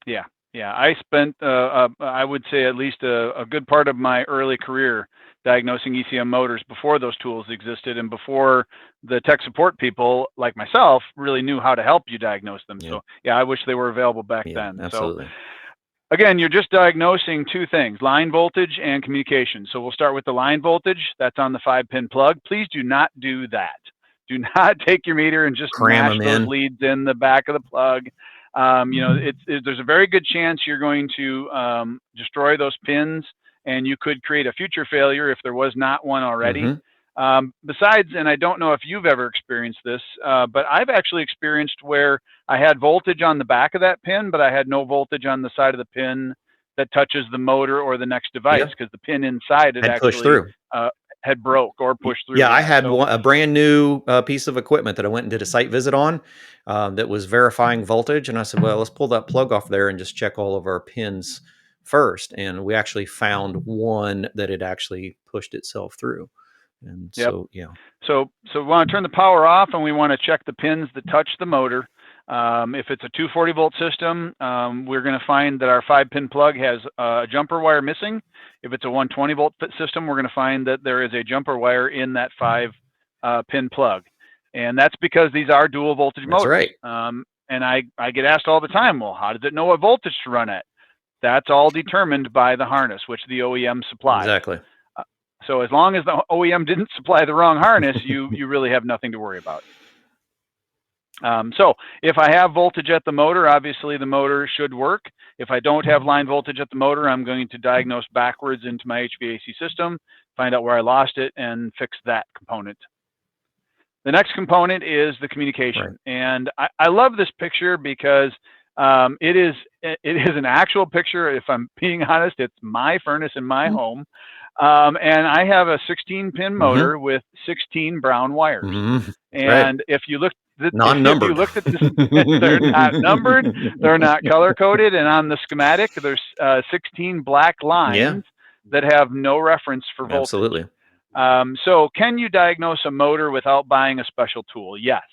Yeah. I spent, I would say, at least a good part of my early career diagnosing ECM motors before those tools existed and before the tech support people like myself really knew how to help you diagnose them. So I wish they were available back then. Absolutely. So again, you're just diagnosing two things, line voltage and communication. So we'll start with the line voltage. That's on the 5-pin plug. Please do not do that. Do not take your meter and just cram mash those leads in the back of the plug. There's a very good chance you're going to destroy those pins and you could create a future failure if there was not one already. Mm-hmm. Besides, and I don't know if you've ever experienced this, but I've actually experienced where I had voltage on the back of that pin, but I had no voltage on the side of the pin that touches the motor or the next device, because the pin inside had pushed actually through. Had broke or pushed through. Yeah, I had a brand new piece of equipment that I went and did a site visit on that was verifying voltage. And I said, well, let's pull that plug off there and just check all of our pins first. And we actually found one that had actually pushed itself through. And so, yeah. So we want to turn the power off, and we want to check the pins that touch the motor. If it's a 240 volt system, we're going to find that our 5-pin plug has a jumper wire missing. If it's a 120 volt system, we're going to find that there is a jumper wire in that 5-pin plug. And that's because these are dual voltage motors. Right. And I get asked all the time, well, how does it know what voltage to run at? That's all determined by the harness, which the OEM supplies. Exactly. So as long as the OEM didn't supply the wrong harness, you really have nothing to worry about. So if I have voltage at the motor, obviously the motor should work. If I don't have line voltage at the motor, I'm going to diagnose backwards into my HVAC system, find out where I lost it, and fix that component. The next component is the communication. Right. And I love this picture because it is an actual picture. If I'm being honest, it's my furnace in my home. And I have a 16-pin motor with 16 brown wires. And if you look, non-numbered. If you looked at this, they're not numbered, they're not color-coded, and on the schematic, there's 16 black lines that have no reference for voltage. Absolutely. So can you diagnose a motor without buying a special tool? Yes.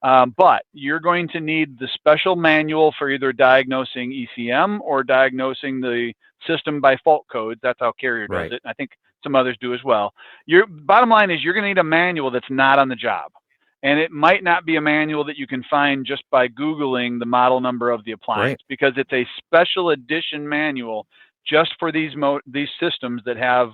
But you're going to need the special manual for either diagnosing ECM or diagnosing the system by fault codes. That's how Carrier does it. I think some others do as well. Your bottom line is you're going to need a manual that's not on the job. And it might not be a manual that you can find just by Googling the model number of the appliance, because it's a special edition manual just for these systems that have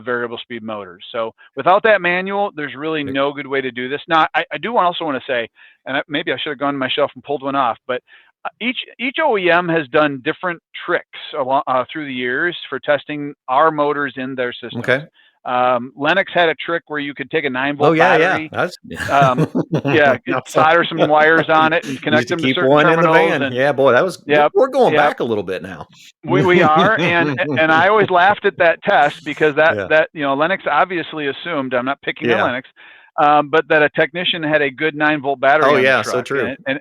variable speed motors. So without that manual, there's really no good way to do this. Now, I do also want to say, and maybe I should have gone to my shelf and pulled one off, but each OEM has done different tricks through the years for testing our motors in their systems. Okay. Lennox had a trick where you could take a 9-volt battery, solder some wires on it and connect them to certain one terminals. In the van. Yeah, boy, that was. We're going back a little bit now. We are, and I always laughed at that test because that Lennox obviously assumed, I'm not picking on Lennox, but that a technician had a good 9-volt battery. On the truck. So true. And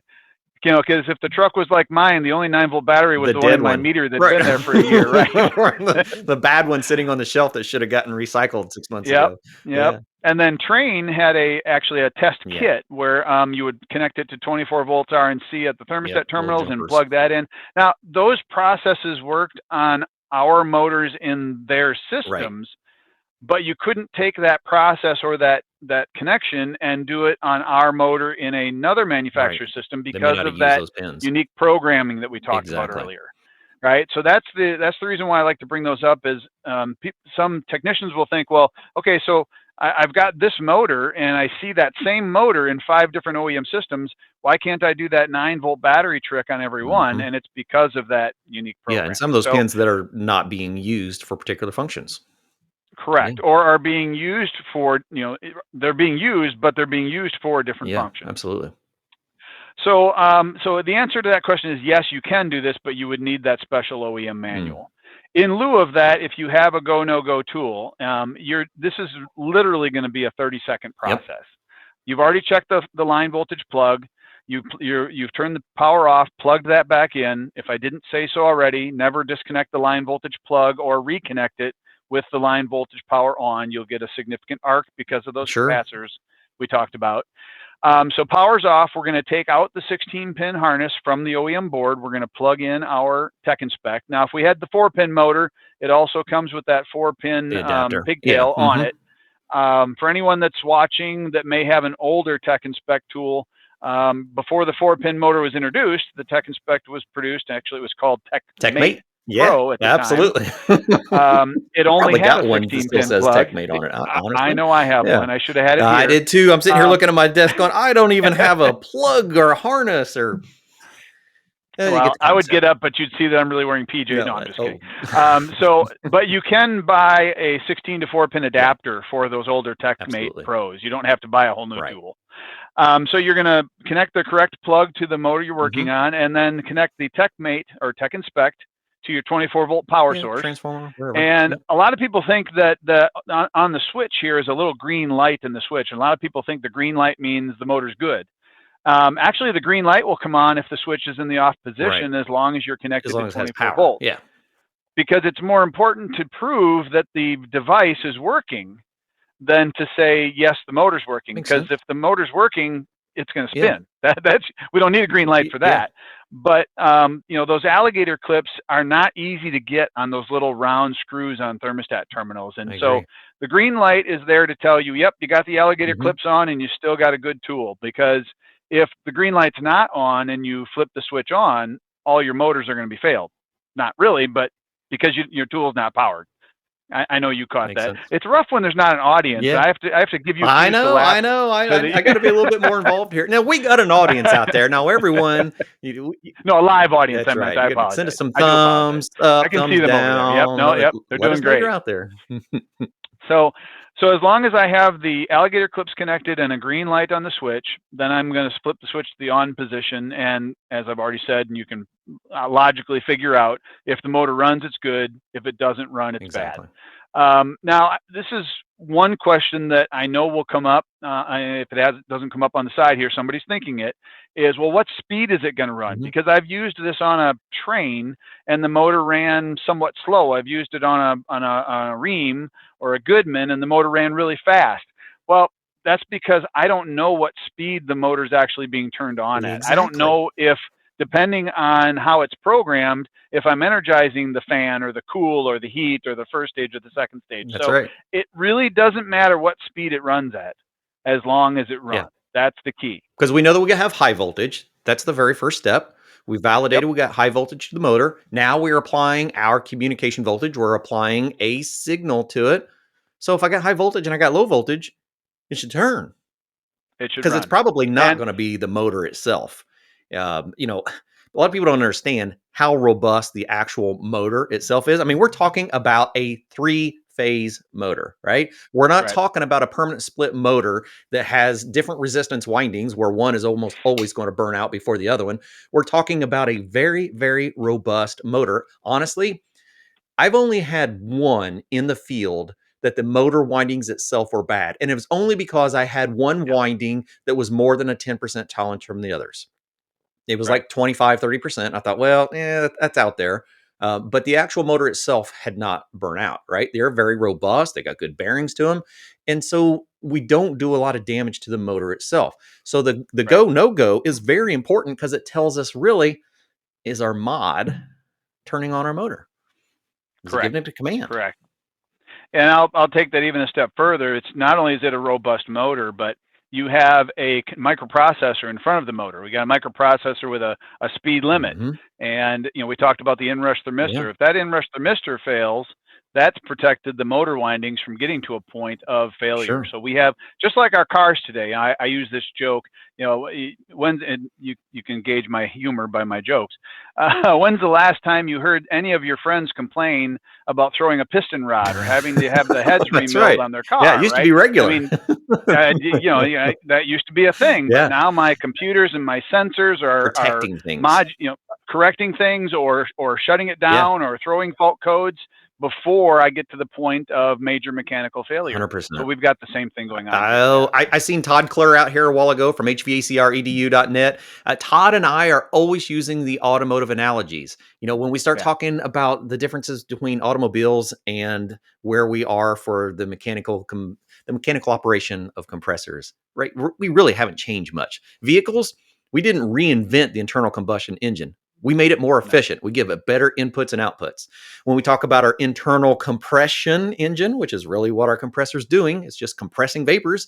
because if the truck was like mine, the only 9-volt battery was the one in my meter that'd been there for a year, right? the bad one sitting on the shelf that should have gotten recycled 6 months ago. Yeah. And then Trane had actually a test kit where you would connect it to 24 volts RNC at the thermostat terminals and plug that in. Now, those processes worked on our motors in their systems, but you couldn't take that process or that connection and do it on our motor in another manufacturer's system because of that unique programming that we talked about earlier. Right. So that's the reason why I like to bring those up is some technicians will think, well, okay, so I've got this motor and I see that same motor in 5 different OEM systems. Why can't I do that 9-volt battery trick on every one? And it's because of that unique program. Yeah, and some of those pins that are not being used for particular functions. Correct. Or are being used for, they're being used, but they're being used for a different function. Absolutely. So, so the answer to that question is yes, you can do this, but you would need that special OEM manual. In lieu of that, if you have a go, no go tool, this is literally going to be a 30-second process. You've already checked the line voltage plug. You've turned the power off, plugged that back in. If I didn't say so already, never disconnect the line voltage plug or reconnect it with the line voltage power on. You'll get a significant arc because of those capacitors we talked about. So power's off. We're going to take out the 16-pin harness from the OEM board. We're going to plug in our Tech Inspect. Now, if we had the 4-pin motor, it also comes with that 4-pin pigtail on it. For anyone that's watching that may have an older Tech Inspect tool, before the 4-pin motor was introduced, the Tech Inspect was produced. Actually, it was called TechMate. Pro at the absolutely. Time. It only had a 16-pin plug. TechMate on it. Honestly. I know I have one. I should have had it here. I did too. I'm sitting here looking at my desk going, I don't even have a plug or a harness or. You get the I would concept. get up, but you'd see that I'm really wearing PJs. No, I'm just kidding. But you can buy a 16 to 4 pin adapter for those older TechMate Pros. You don't have to buy a whole new tool. So you're going to connect the correct plug to the motor you're working on, and then connect the TechMate or Tech Inspect to your 24-volt power source. Transformer, wherever. And a lot of people think that on the switch here is a little green light in the switch. And a lot of people think the green light means the motor's good. Actually, the green light will come on if the switch is in the off position, as long as you're connected to 24 volts. Yeah. Because it's more important to prove that the device is working than to say, yes, the motor's working. Because if the motor's working, it's going to spin. That's we don't need a green light for that. But those alligator clips are not easy to get on those little round screws on thermostat terminals. And so the green light is there to tell you, yep, you got the alligator clips on and you still got a good tool. Because if the green light's not on and you flip the switch on, all your motors are going to be failed. Not really, but because your tool's not powered. I know you caught that. It's rough when there's not an audience. Yeah. I have to give you. I know. I got to be a little bit more involved here. Now we got an audience out there. Now everyone. No, a live audience. That's right. I apologize. Send us some thumbs up, I can thumbs see them down. Over there. Yep. They're doing great. You're out there. So as long as I have the alligator clips connected and a green light on the switch, then I'm going to flip the switch to the on position. And as I've already said, and you can logically figure out, if the motor runs, it's good. If it doesn't run, it's bad. Now, this is one question that I know will come up. If it doesn't come up on the side here, somebody's thinking it, is, well, what speed is it going to run? Because I've used this on a train and the motor ran somewhat slow. I've used it on a Ream or a Goodman and the motor ran really fast. Well, that's because I don't know what speed the motor's actually being turned on at. I don't know if, depending on how it's programmed, if I'm energizing the fan or the cool or the heat or the first stage or the second stage. It really doesn't matter what speed it runs at, as long as it runs. That's the key. Because we know that we have high voltage. That's the very first step. We validated we got high voltage to the motor. Now we're applying our communication voltage. We're applying a signal to it. So if I got high voltage and I got low voltage, it should turn. It should, because it's probably not going to be the motor itself. A lot of people don't understand how robust the actual motor itself is. I mean, we're talking about a 3-phase motor, right? We're not talking about a permanent split motor that has different resistance windings where one is almost always going to burn out before the other one. We're talking about a very, very robust motor. Honestly, I've only had one in the field that the motor windings itself were bad. And it was only because I had one winding that was more than a 10% tolerance from the others. It was like 25, 30%. I thought, well, that's out there. But the actual motor itself had not burnt out, right? They're very robust. They got good bearings to them. And so we don't do a lot of damage to the motor itself. So the go, no go is very important because it tells us really, is our mod turning on our motor? Is it giving it a command? Correct. And I'll take that even a step further. It's not only is it a robust motor, but you have a microprocessor in front of the motor. We got a microprocessor with a speed limit. And, we talked about the inrush thermistor. If that inrush thermistor fails, that's protected the motor windings from getting to a point of failure. So we have, just like our cars today, I use this joke, and you can gauge my humor by my jokes. When's the last time you heard any of your friends complain about throwing a piston rod or having to have the heads remilled on their car? Yeah, it used to be regular. I mean, that used to be a thing. But now my computers and my sensors are protecting things. Correcting things or shutting it down or throwing fault codes before I get to the point of major mechanical failure. 100%. So we've got the same thing going on. I seen Todd Klur out here a while ago from hvacredu.net. Todd and I are always using the automotive analogies. When we start talking about the differences between automobiles and where we are for the mechanical operation of compressors, right? We really haven't changed much. Vehicles, we didn't reinvent the internal combustion engine. We made it more efficient. We give it better inputs and outputs. When we talk about our internal compression engine, which is really what our compressor is doing, it's just compressing vapors.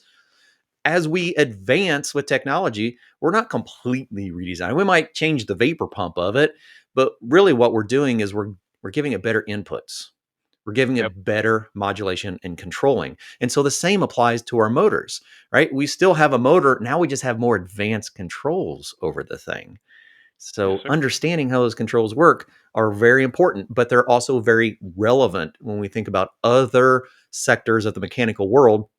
As we advance with technology, we're not completely redesigning. We might change the vapor pump of it, but really what we're doing is we're giving it better inputs. We're giving it better modulation and controlling. And so the same applies to our motors, right? We still have a motor. Now we just have more advanced controls over the thing. So Yes, sir. understanding how those controls work are very important, but they're also very relevant when we think about other sectors of the mechanical world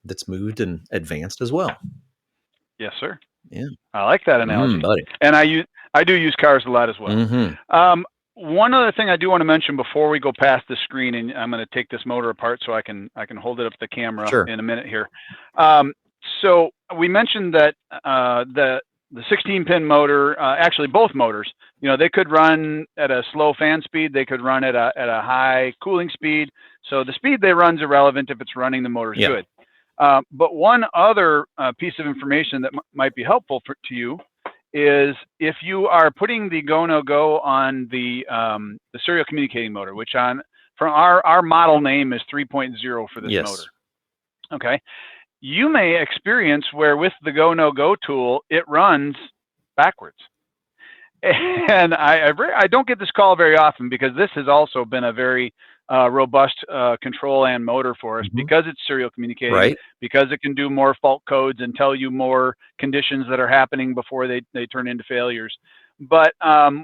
that's moved and advanced as well. Yes, sir. Yeah. I like that analogy. Buddy. And I do use cars a lot as well. One other thing I do want to mention before we go past the screen, and I'm going to take this motor apart so I can hold it up to the camera Sure. in a minute here. So we mentioned that the 16-pin motor, actually both motors, they could run at a slow fan speed, they could run at a high cooling speed. So the speed they run is irrelevant if it's running, the motor's good. But one other piece of information that might be helpful to you is if you are putting the go-no-go on the serial communicating motor, which from our model name is 3.0 for this motor. Okay. You may experience where with the go-no-go tool, it runs backwards. And I don't get this call very often because this has also been a very robust control and motor for us because it's serial communicating, because it can do more fault codes and tell you more conditions that are happening before they turn into failures. But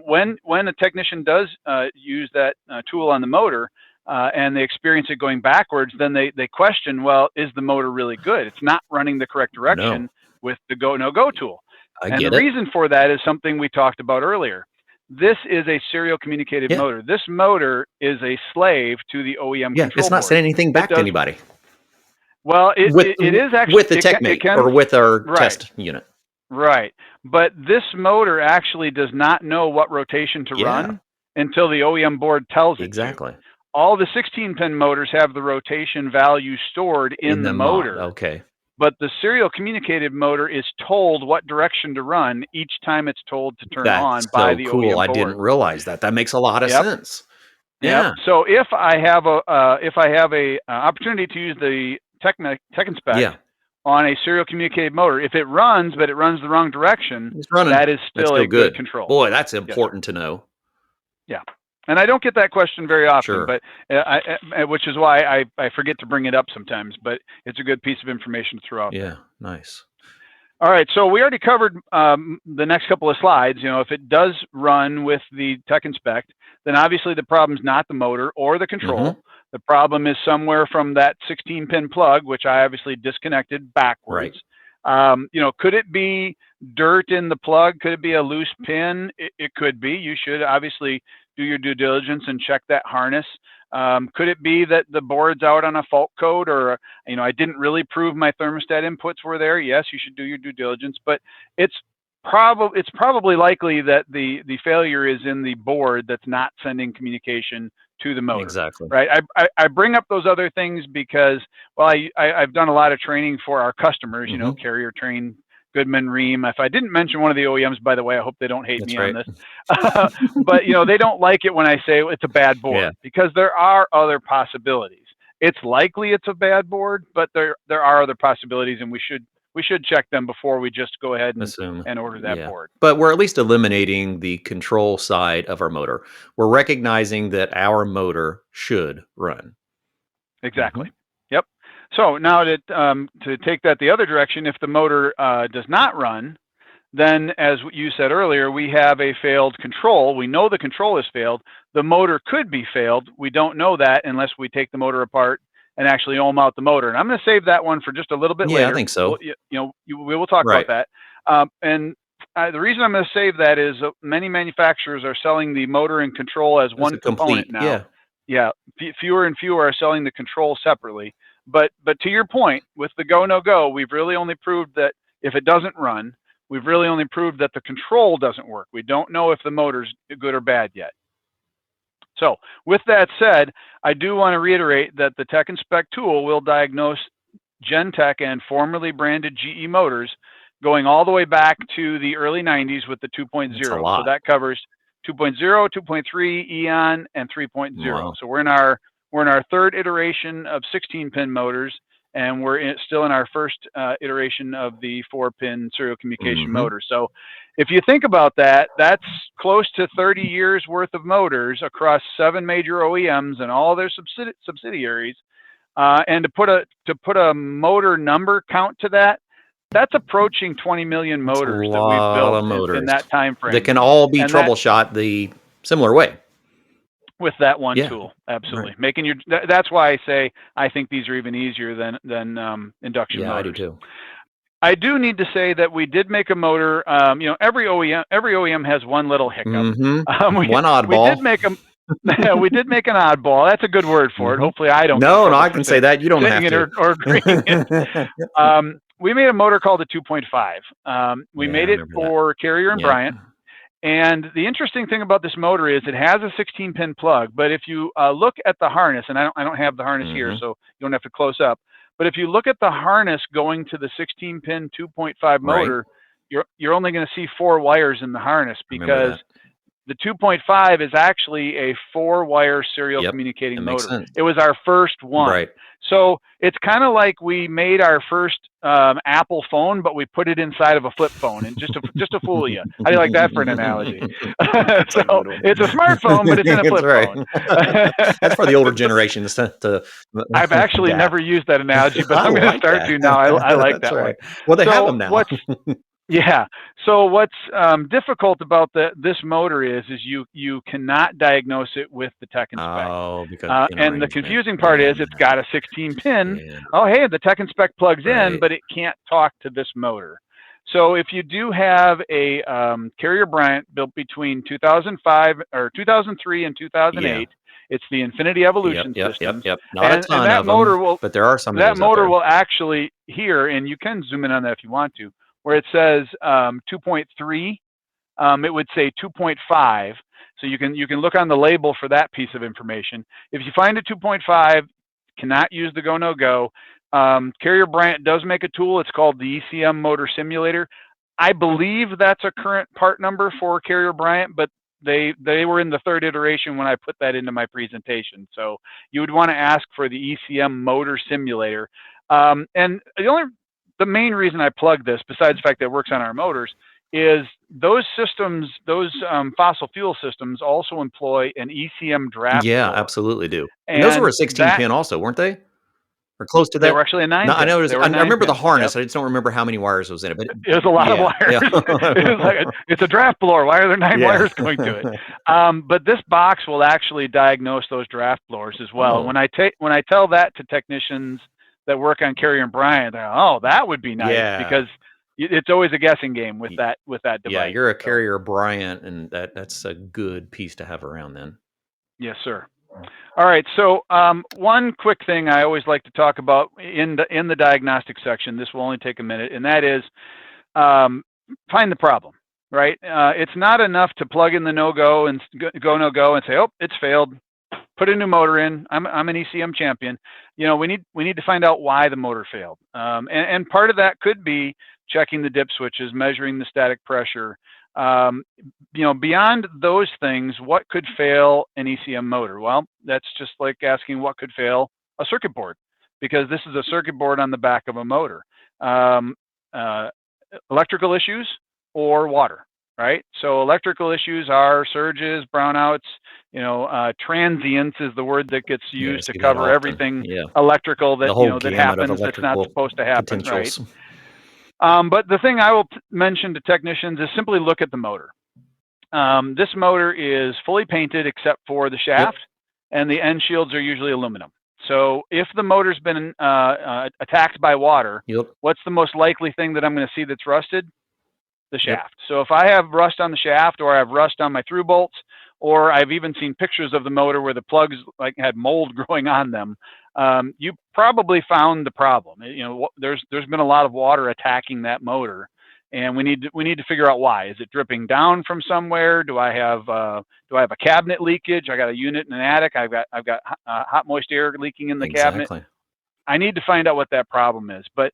when a technician does use that tool on the motor and they experience it going backwards, then they question, well, is the motor really good? It's not running the correct direction with the go-no-go tool. And the reason for that is something we talked about earlier. This is a serial communicated motor. This motor is a slave to the OEM control it's not board. sending anything back to anybody. Well, it is actually with the technique or with our test unit. Right. But this motor actually does not know what rotation to run until the OEM board tells it to. All the 16-pin motors have the rotation value stored in the motor. Okay. But the serial communicated motor is told what direction to run each time it's told to turn on by the OEM board. I didn't realize that. That makes a lot of sense. Yeah. So if I have a opportunity to use the Tech Inspect on a serial communicated motor, if it runs but it runs the wrong direction, that is still a good control. Boy, that's important to know. Yeah. And I don't get that question very often, but which is why I forget to bring it up sometimes, but it's a good piece of information to throw out there. Yeah, nice. All right, so we already covered the next couple of slides. If it does run with the Tech Inspect, then obviously the problem's not the motor or the control. The problem is somewhere from that 16-pin plug, which I obviously disconnected backwards. Could it be dirt in the plug? Could it be a loose pin? It could be. You should obviously do your due diligence and check that harness. Could it be that the board's out on a fault code, or I didn't really prove my thermostat inputs were there? Yes, you should do your due diligence, but it's probably likely that the failure is in the board that's not sending communication to the motor. Exactly. Right. I bring up those other things because, well, I've done a lot of training for our customers. Carrier Train, Goodman, Ream. If I didn't mention one of the OEMs, by the way, I hope they don't hate me on this. But they don't like it when I say it's a bad board because there are other possibilities. It's likely it's a bad board, but there are other possibilities, and we should check them before we just go ahead and order that board. But we're at least eliminating the control side of our motor. We're recognizing that our motor should run. Exactly. Yep. So now to take that the other direction, if the motor does not run, then as you said earlier, we have a failed control. We know the control has failed. The motor could be failed. We don't know that unless we take the motor apart and actually ohm out the motor. And I'm going to save that one for just a little bit later. Yeah, I think so. We will talk about that. The reason I'm going to save that is many manufacturers are selling the motor and control as one component now. Yeah. Fewer and fewer are selling the control separately. But to your point, with the go-no-go, we've really only proved that if it doesn't run, we've really only proved that the control doesn't work. We don't know if the motor's good or bad yet. So with that said, I do want to reiterate that the Tech Inspect tool will diagnose Genteq and formerly branded GE motors going all the way back to the early 90s with the 2.0. So that covers 2.0, 2.3, Eon, and 3.0. Wow. So we're in our third iteration of 16-pin motors, and we're still in our first iteration of the 4-pin serial communication motor. So if you think about that, that's close to 30 years worth of motors across 7 major OEMs and all their subsidiaries. And to put a motor number count to that, that's approaching 20 million motors that we've built in that time frame. That can all be troubleshot the similar way. With that one tool, absolutely. Right. That's why I say I think these are even easier than induction motors. Yeah, I do too. I do need to say that we did make a motor. Every OEM has one little hiccup. Mm-hmm. One oddball. We did make an oddball. That's a good word for it. Hopefully, I don't. No, I can say that. You don't have to. Or agreeing it. We made a motor called the 2.5. We made it for Carrier and Bryant. And the interesting thing about this motor is it has a 16-pin plug. But if you look at the harness, and I don't have the harness here, so you don't have to close up. But if you look at the harness going to the 16-pin 2.5 motor, you're only going to see 4 wires in the harness, because the 2.5 is actually a 4-wire serial communicating motor. It was our first one. Right. So it's kind of like we made our first Apple phone, but we put it inside of a flip phone, and just to fool you. How do you like that for an analogy? So it's a smartphone, but it's in a flip phone. That's for the older generation. I've actually never used that analogy, but I'm going to start to now. I like that one. Well, they have them now. So what's difficult about this motor is you cannot diagnose it with the Tech Inspect. Oh, because and the confusing part is it's got a 16-pin. Yeah. Oh, hey, the Tech Inspect plugs in, but it can't talk to this motor. So if you do have a Carrier Bryant built between 2003 and 2008, it's the Infinity Evolution system. Not a ton of them, but there are some. That motor will actually hear, and you can zoom in on that if you want to, where it says 2.3, it would say 2.5. So you can look on the label for that piece of information. If you find a 2.5, cannot use the go, no go. Carrier Bryant does make a tool. It's called the ECM Motor Simulator. I believe that's a current part number for Carrier Bryant, but they were in the 3rd iteration when I put that into my presentation. So you would want to ask for the ECM Motor Simulator. And the main reason I plug this, besides the fact that it works on our motors, is those systems, those fossil fuel systems also employ an ECM draft. Yeah, blower. Absolutely do. And those were a 16-pin also, weren't they? Or close to that? They were actually a 9-pin. No, I know. I remember the harness. I just don't remember how many wires was in it. But it was a lot of wires. Yeah. It was it's a draft blower. Why are there 9 wires going to it? But this box will actually diagnose those draft blowers as well. When I tell that to technicians that work on Carrier and Bryant, they're, oh, that would be nice, because it's always a guessing game with that device. Yeah, you're a Carrier Bryant, and that's a good piece to have around then. Yes, sir. All right. So one quick thing I always like to talk about in the diagnostic section. This will only take a minute, and that is find the problem. Right. It's not enough to plug in the no-go and no-go and say, oh, it's failed. Put a new motor in. I'm an ECM champion. We need to find out why the motor failed. And part of that could be checking the dip switches, measuring the static pressure. Beyond those things, what could fail an ECM motor? Well, that's just like asking what could fail a circuit board, because this is a circuit board on the back of a motor. Electrical issues or water, right? So electrical issues are surges, brownouts, transients is the word that gets used to cover everything electrical that that happens that's not supposed to happen, right? But the thing I will mention to technicians is simply look at the motor. This motor is fully painted except for the shaft, and the end shields are usually aluminum. So if the motor's been attacked by water, what's the most likely thing that I'm going to see that's rusted? The shaft. So if I have rust on the shaft, or I have rust on my through bolts, or I've even seen pictures of the motor where the plugs had mold growing on them, you probably found the problem. There's been a lot of water attacking that motor, and we need to figure out why. Is it dripping down from somewhere? Do I have a cabinet leakage? I got a unit in an attic. I've got hot moist air leaking in the cabinet. I need to find out what that problem is. But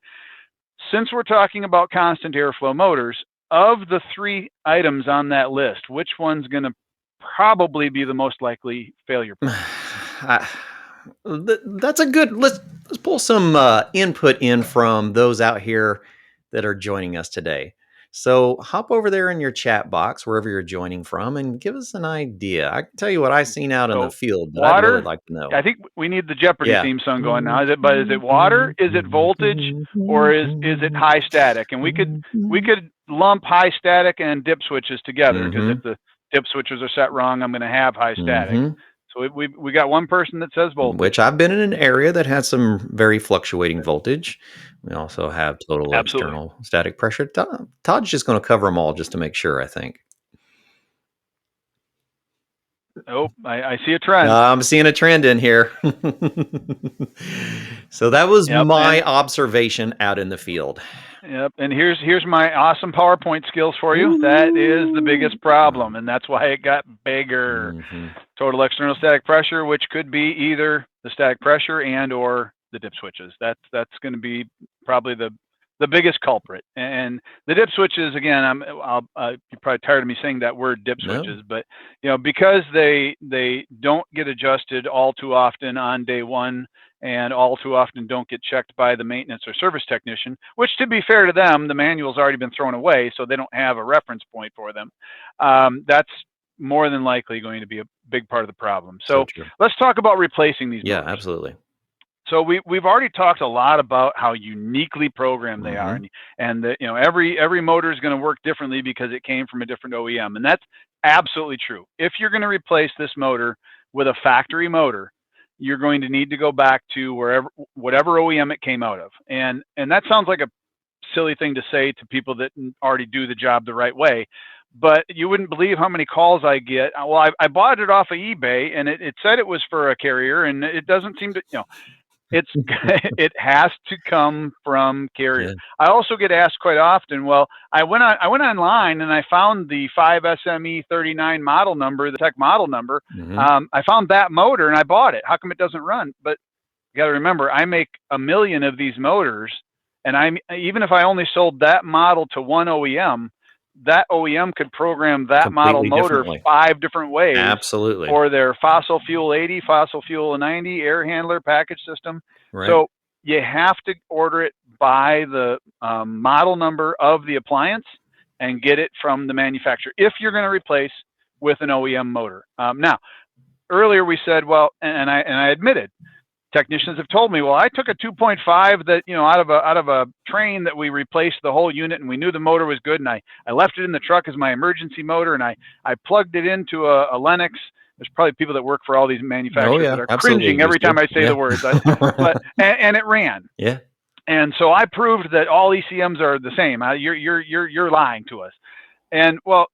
since we're talking about constant airflow motors, of the 3 items on that list, which one's going to probably be the most likely failure? That's a good. Let's pull some input in from those out here that are joining us today. So hop over there in your chat box, wherever you're joining from, and give us an idea. I can tell you what I've seen out in the So field, but I'd really water, like to know. I think we need the Jeopardy Yeah. theme song going now. Is it water? Is it voltage? Or is it high static? And we could lump high static and dip switches together, because if the dip switches are set wrong, I'm going to have high static. So we got one person that says voltage. Which I've been in an area that has some very fluctuating voltage. We also have total external static pressure. Todd's just going to cover them all just to make sure, I think. Oh, I see a trend. I'm seeing a trend in here. So that was my observation out in the field. Yep. And here's my awesome PowerPoint skills for you. That is the biggest problem, and that's why it got bigger. Total external static pressure, which could be either the static pressure and or the dip switches. That's going to be probably the biggest culprit. And the dip switches, again, you're probably tired of me saying that word, dip switches, but because they don't get adjusted all too often on day one, and all too often don't get checked by the maintenance or service technician, which, to be fair to them, the manual's already been thrown away, so they don't have a reference point for them. That's more than likely going to be a big part of the problem. So let's talk about replacing these motors. Absolutely. So we've already talked a lot about how uniquely programmed they are, and that every motor is going to work differently because it came from a different OEM, and that's absolutely true. If you're going to replace this motor with a factory motor, you're going to need to go back to whatever OEM it came out of, and that sounds like a silly thing to say to people that already do the job the right way, but you wouldn't believe how many calls I get. Well, I bought it off of eBay, and it said it was for a carrier, and it doesn't seem to, it has to come from carrier. I also get asked quite often, well, I went online and I found the 5SME39 model number, the tech model number. I found that motor and I bought it. How come it doesn't run? But you got to remember, I make 1 million of these motors, and even if I only sold that model to one OEM, that OEM could program that model motor 5 different ways. Absolutely. For their fossil fuel 80, fossil fuel 90, air handler, package system. So you have to order it by the model number of the appliance and get it from the manufacturer if you're going to replace with an OEM motor. Now, earlier we said, well, and I admitted, technicians have told me, well, I took a 2.5 that, out of a train that we replaced the whole unit, and we knew the motor was good, and I left it in the truck as my emergency motor, and I plugged it into a Lennox. There's probably people that work for all these manufacturers that are cringing every time I say the words, and it ran. And so I proved that all ECMs are the same. You're lying to us. And well,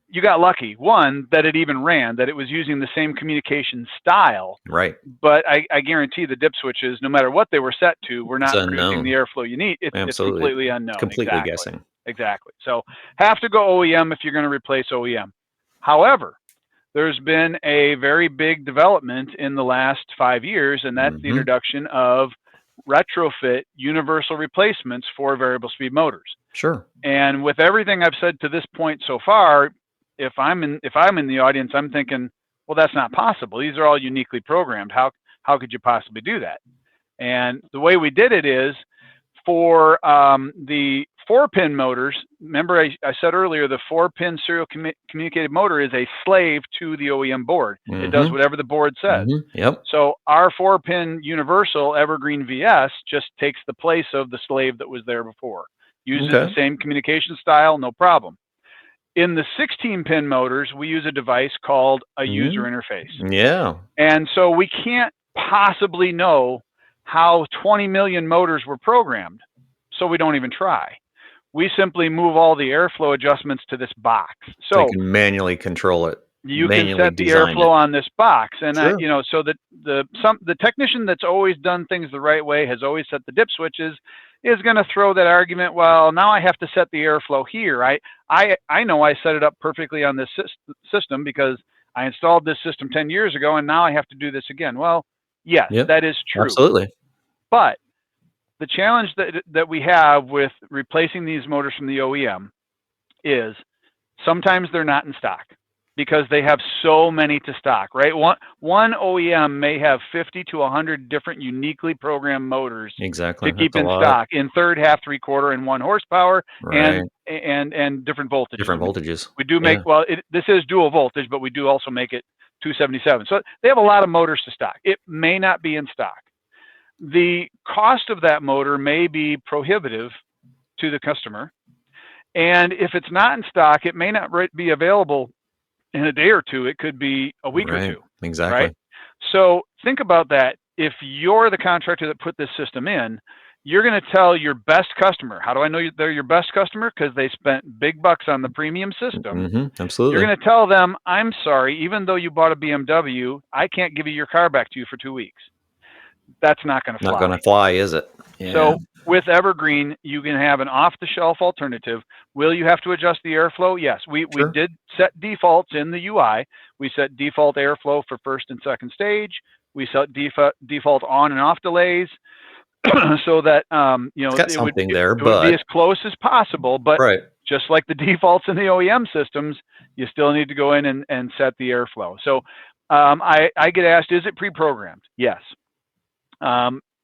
you got lucky. One, that it even ran, that it was using the same communication style. But I guarantee the dip switches, no matter what they were set to, were not producing the airflow you need. It's completely unknown. Completely guessing. Exactly. So have to go OEM if you're going to replace OEM. However, there's been a very big development in the last 5 years, and that's the introduction of retrofit universal replacements for variable speed motors. And with everything I've said to this point so far, if I'm in the audience, I'm thinking, well, that's not possible. These are all uniquely programmed. How could you possibly do that? And the way we did it is for the 4-pin motors. Remember, I said earlier, the 4-pin serial communicated motor is a slave to the OEM board. It does whatever the board says. So our 4-pin universal Evergreen VS just takes the place of the slave that was there before. Uses the same communication style, no problem. In the 16-pin motors, we use a device called a user interface. And so we can't possibly know how 20 million motors were programmed, so we don't even try. We simply move all the airflow adjustments to this box. So you can manually control it. You can set the airflow on this box, and so that the technician that's always done things the right way, has always set the dip switches, is going to throw that argument, well, now I have to set the airflow here. I know I set it up perfectly on this system because I installed this system 10 years ago, and now I have to do this again. Well, yes, that is true. Absolutely. But the challenge that we have with replacing these motors from the OEM is sometimes they're not in stock. because they have so many to stock, right? One OEM may have 50 to 100 different uniquely programmed motors Exactly. to keep That's a in lot. stock in third, half, three-quarter, and 1 horsepower, Right. and different voltages. Different voltages. We do make, well, this is dual voltage, but we do also make it 277. So they have a lot of motors to stock. It may not be in stock. The cost of that motor may be prohibitive to the customer. And if it's not in stock, it may not be available in a day or two. It could be a week or two. Exactly. Right? So think about that. If you're the contractor that put this system in, you're going to tell your best customer. How do I know they're your best customer? Because they spent big bucks on the premium system. Absolutely. You're going to tell them, I'm sorry, even though you bought a BMW, I can't give you your car back to you for 2 weeks. That's not going to fly. Not going to fly, is it? Yeah. So with Evergreen, you can have an off-the-shelf alternative. Will you have to adjust the airflow? Yes. We did set defaults in the UI. We set default airflow for first and second stage. We set default on and off delays so that it would be as close as possible. But just like the defaults in the OEM systems, you still need to go in and set the airflow. So I get asked, is it pre-programmed? Yes.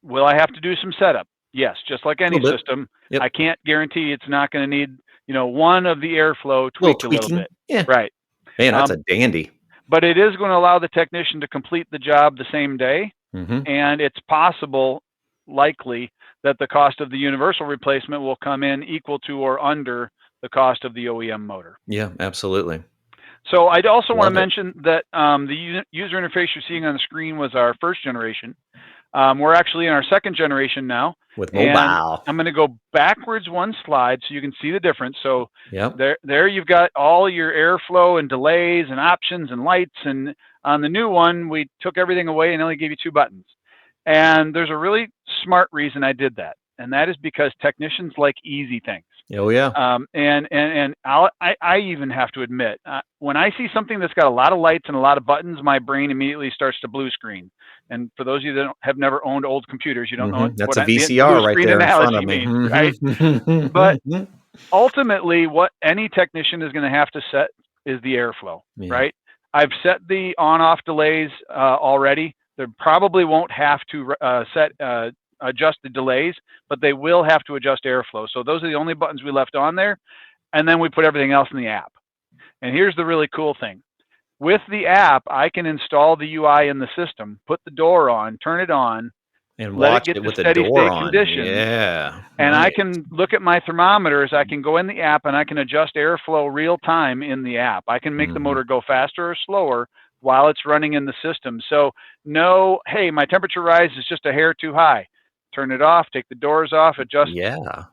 Will I have to do some setup? Yes, just like any system. I can't guarantee it's not going to need, one of the airflow tweaked a little bit. Yeah. Right. Man, that's a dandy. But it is going to allow the technician to complete the job the same day. And it's possible, likely, that the cost of the universal replacement will come in equal to or under the cost of the OEM motor. Yeah, absolutely. So I'd also want to mention that the user interface you're seeing on the screen was our first generation. We're actually in our second generation now. With mobile. I'm going to go backwards one slide so you can see the difference. So there you've got all your airflow and delays and options and lights. And on the new one, we took everything away and only gave you 2 buttons. And there's a really smart reason I did that. And that is because technicians like easy things. Oh, yeah. And I even have to admit, when I see something that's got a lot of lights and a lot of buttons, my brain immediately starts to blue screen. And for those of you that have never owned old computers, you don't know that's a VCR right there in front of me. Means, right? But ultimately, what any technician is going to have to set is the airflow, right? I've set the on-off delays already. They probably won't have to adjust the delays, but they will have to adjust airflow. So those are the only buttons we left on there. And then we put everything else in the app. And here's the really cool thing. With the app, I can install the UI in the system, put the door on, turn it on, and let watch it get it with to the steady door state on. conditions. Yeah. And I can look at my thermometers. I can go in the app and I can adjust airflow real time in the app. I can make the motor go faster or slower while it's running in the system. So no, hey, my temperature rise is just a hair too high. Turn it off, take the doors off, adjust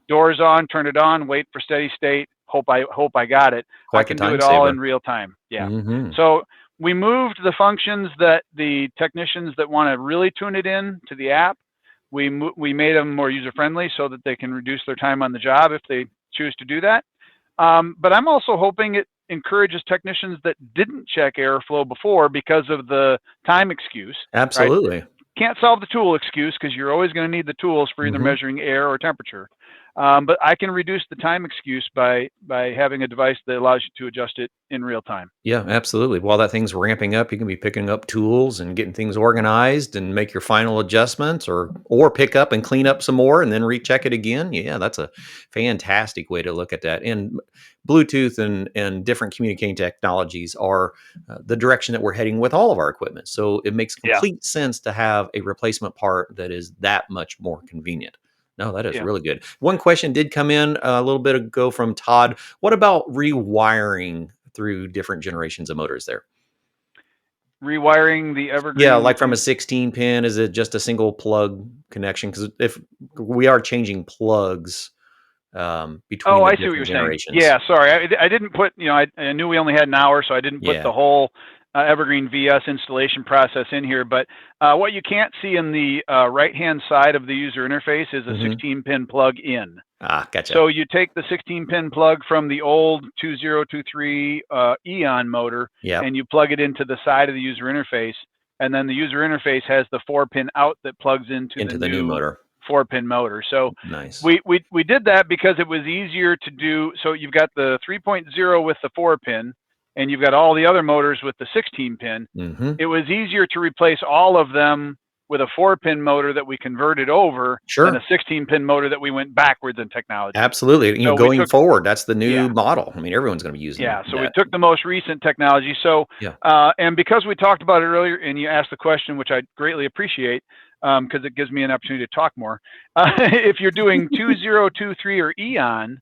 doors on, turn it on, wait for steady state. Hope I got it. I can do it all in real time. Yeah. So we moved the functions that the technicians that want to really tune it in to the app, we made them more user-friendly so that they can reduce their time on the job if they choose to do that. But I'm also hoping it encourages technicians that didn't check airflow before because of the time excuse. Absolutely. Right? Can't solve the tool excuse because you're always going to need the tools for either measuring air or temperature. But I can reduce the time excuse by having a device that allows you to adjust it in real time. Yeah, absolutely. While that thing's ramping up, you can be picking up tools and getting things organized and make your final adjustments or pick up and clean up some more and then recheck it again. Yeah, that's a fantastic way to look at that. And Bluetooth and different communicating technologies are the direction that we're heading with all of our equipment. So it makes complete sense to have a replacement part that is that much more convenient. No, that is really good. One question did come in a little bit ago from Todd. What about rewiring through different generations of motors there? Rewiring the Evergreen? Yeah, like from a 16 pin, is it just a single plug connection? Because if we are changing plugs between the different generations. Yeah, sorry. I didn't put, I knew we only had an hour, so I didn't put the whole Evergreen VS installation process in here. But what you can't see in the right-hand side of the user interface is a 16-pin plug in. Ah, gotcha. So you take the 16-pin plug from the old 2023 Eon motor, and you plug it into the side of the user interface, and then the user interface has the 4-pin out that plugs into the new motor. 4-pin motor. So nice. We did that because it was easier to do. So you've got the 3.0 with the 4-pin, and you've got all the other motors with the 16 pin, it was easier to replace all of them with a 4-pin motor that we converted over than a 16-pin motor that we went backwards in technology. Absolutely. Going forward, that's the new model. I mean, everyone's going to be using that. So we took the most recent technology. So, and because we talked about it earlier and you asked the question, which I greatly appreciate, because it gives me an opportunity to talk more. If you're doing 2023 or Eon,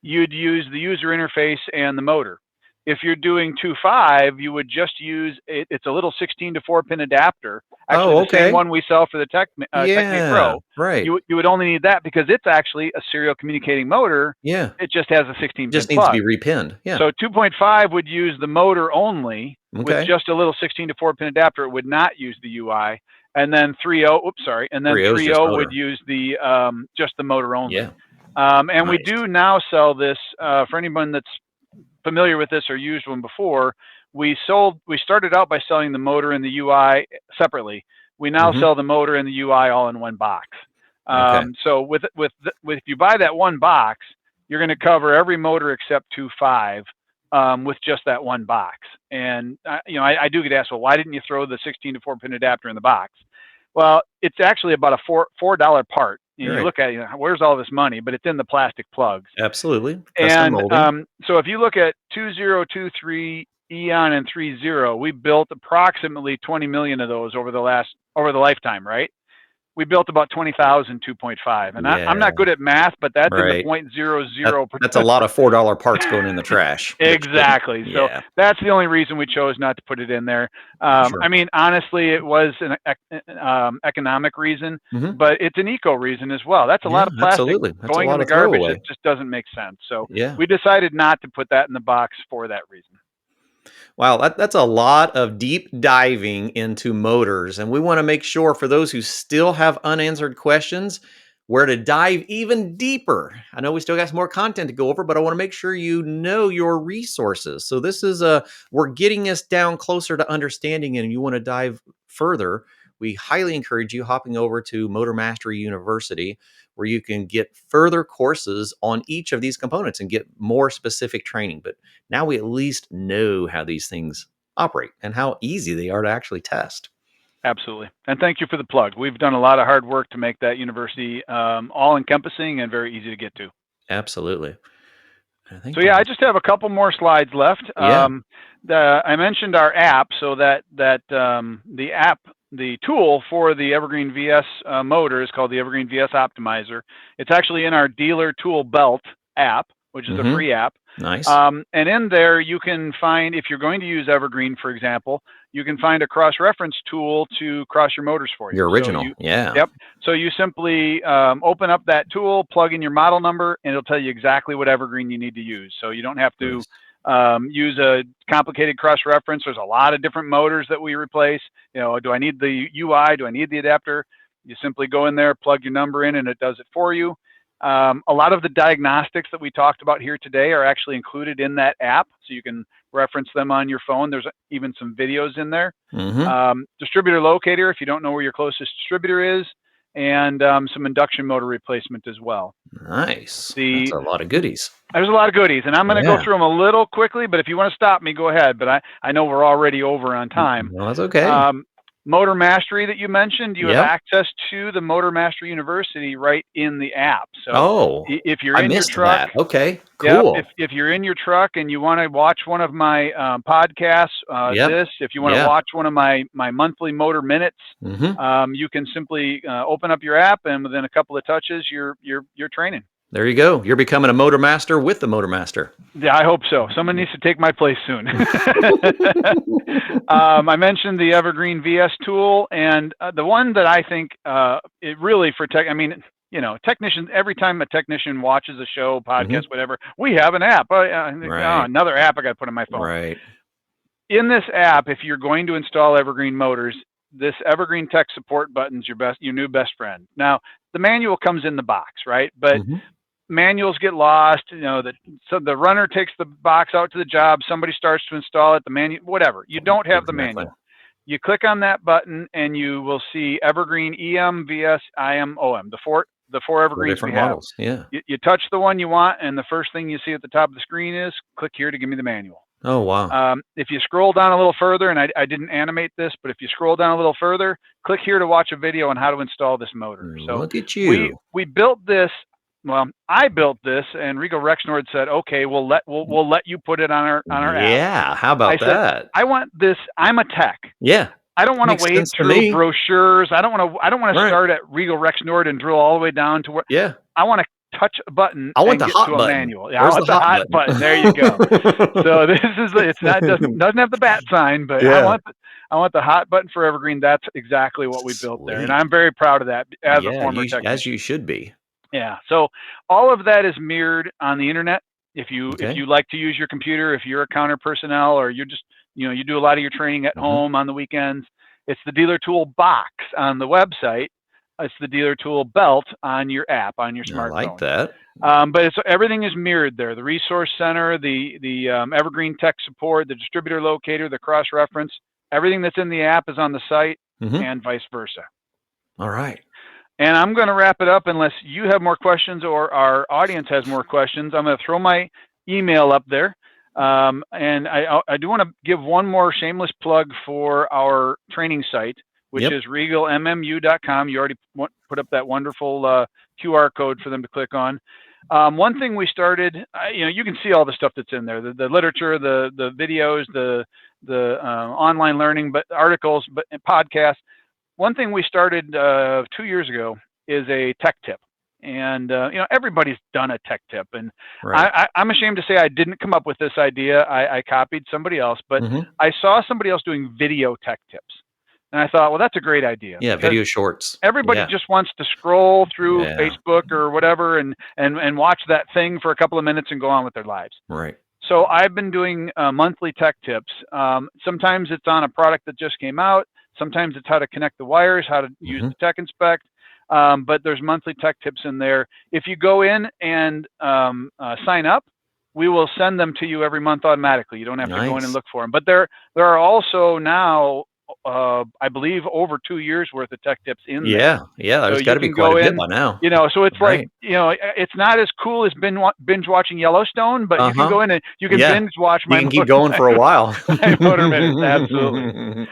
you'd use the user interface and the motor. If you're doing 2.5, you would just use it. It's a little 16 to 4-pin adapter. Actually, the same one we sell for the TechMate Pro. Right. You would only need that because it's actually a serial communicating motor. Yeah. It just has a 16-pin just plug. Needs to be repinned. Yeah. So 2.5 would use the motor only with just a little 16 to 4-pin adapter. It would not use the UI. And then 3.0, and then 3.0 would use the just the motor only. Yeah. And we do now sell this for anyone that's familiar with this or used one before. We started out by selling the motor and the UI separately. We now sell the motor and the UI all in one box. So if you buy that one box, you're going to cover every motor except 2.5 with just that one box. And I do get asked, well, why didn't you throw the 16 to 4-pin adapter in the box? Well, it's actually about a $4 part. You look at it, where's all this money? But it's in the plastic plugs. Absolutely. And so if you look at 2023 Eon and 3.0, we built approximately 20 million of those over the lifetime, right? We built about 20,000 2.5. And I'm not good at math, but that's in the 0.00. That's a lot of $4 parts going in the trash. Exactly. So that's the only reason we chose not to put it in there. I mean, honestly, it was an economic reason, but it's an eco reason as well. That's a lot of plastic going in the garbage. It just doesn't make sense. So we decided not to put that in the box for that reason. Wow, that's a lot of deep diving into motors. And we want to make sure for those who still have unanswered questions, where to dive even deeper. I know we still got some more content to go over, but I want to make sure you know your resources. So this is we're getting us down closer to understanding, and you want to dive further. We highly encourage you hopping over to Motor Mastery University, where you can get further courses on each of these components and get more specific training. But now we at least know how these things operate and how easy they are to actually test. Absolutely. And thank you for the plug. We've done a lot of hard work to make that university all-encompassing and very easy to get to. Absolutely. I just have a couple more slides left. I mentioned our app, so that the app, the tool for the Evergreen VS motor is called the Evergreen VS Optimizer. It's actually in our dealer tool belt app, which is a free app. Nice. And in there, you can find, if you're going to use Evergreen, for example, you can find a cross-reference tool to cross your motors for you. Your original, Yep. So you simply open up that tool, plug in your model number, and it'll tell you exactly what Evergreen you need to use. So you don't have to use a complicated cross-reference. There's a lot of different motors that we replace. Do I need the UI? Do I need the adapter? You simply go in there, plug your number in, and it does it for you. A lot of the diagnostics that we talked about here today are actually included in that app, so you can reference them on your phone. There's even some videos in there. Distributor locator, if you don't know where your closest distributor is, and some induction motor replacement as well. Nice. That's a lot of goodies. There's a lot of goodies, and I'm going to go through them a little quickly, but if you want to stop me, go ahead. But I know we're already over on time. No, that's okay. Motor Mastery that you mentioned, you have access to the Motor Mastery University right in the app. So if you're in your truck, cool. If you're in your truck and you want to watch one of my podcasts, if you want to watch one of my monthly Motor Minutes, you can simply open up your app, and within a couple of touches, you're training. There you go. You're becoming a Motor Master with the Motor Master. Yeah, I hope so. Someone needs to take my place soon. I mentioned the Evergreen VS tool, and the one that I think it really for tech. I mean, technicians. Every time a technician watches a show, podcast, whatever, we have an app. Another app I got to put on my phone. Right. In this app, if you're going to install Evergreen motors, this Evergreen Tech Support button's your new best friend. Now, the manual comes in the box, right? But manuals get lost. So the runner takes the box out to the job. Somebody starts to install it. The manual, whatever. You don't have the manual. You click on that button, and you will see Evergreen EM, VS, IM, OM. The four Evergreens we have. Models. Yeah. You touch the one you want, and the first thing you see at the top of the screen is click here to give me the manual. Oh, wow. If you scroll down a little further, and I didn't animate this, but if you scroll down a little further, click here to watch a video on how to install this motor. So Look at we you. built this. Well, I built this, and Regal Rexnord said, "Okay, we'll let you put it on our app." Yeah, how I about said, that? "I want this. I'm a tech. Yeah, I don't want to makes wade sense to through me. brochures. I don't want to Right. start at Regal Rexnord and drill all the way down to where Yeah. I want to touch a button I want and the get to hot a button. manual. Yeah, I Where's want the the hot hot button? button. There you go. So this is it's not doesn't have the bat sign, but Yeah. I want the hot button for Evergreen. That's exactly what we built there, and Sweet. I'm very proud of that as a Yeah, former as technician. you should be. Yeah. So all of that is mirrored on the internet. If Okay. you like to use your computer, if you're a counter personnel, or you're just you do a lot of your training at home on the weekends, it's the Dealer Tool box on the website. It's the Dealer Tool belt on your app on your I like smartphone. that. But everything is mirrored there. The resource center, the Evergreen tech support, the distributor locator, the cross reference, everything that's in the app is on the site, and vice versa. All right. And I'm going to wrap it up unless you have more questions or our audience has more questions. I'm going to throw my email up there. And I do want to give one more shameless plug for our training site, which is regalmmu.com. You already put up that wonderful QR code for them to click on. One thing we started, you can see all the stuff that's in there, the literature, the videos, the online learning, but articles, but podcasts. One thing we started 2 years ago is a tech tip. And, everybody's done a tech tip. And Right. I'm ashamed to say I didn't come up with this idea. I copied somebody else, but I saw somebody else doing video tech tips. And I thought, well, that's a great idea. Yeah, Because video shorts. everybody Yeah. just wants to scroll through Yeah. Facebook or whatever and watch that thing for a couple of minutes and go on with their lives. Right. So I've been doing monthly tech tips. Sometimes it's on a product that just came out. Sometimes it's how to connect the wires, how to use the Tech Inspect. But there's monthly tech tips in there. If you go in and sign up, we will send them to you every month automatically. You don't have to go in and look for them. But there are also now, I believe, over 2 years worth of tech tips in there. Yeah. So There's got you to be can quite go a bit in, by now. so it's Right. like, it's not as cool as binge watching Yellowstone, but you can go in and you can binge watch You my can keep going for a while. my motor minutes. Absolutely.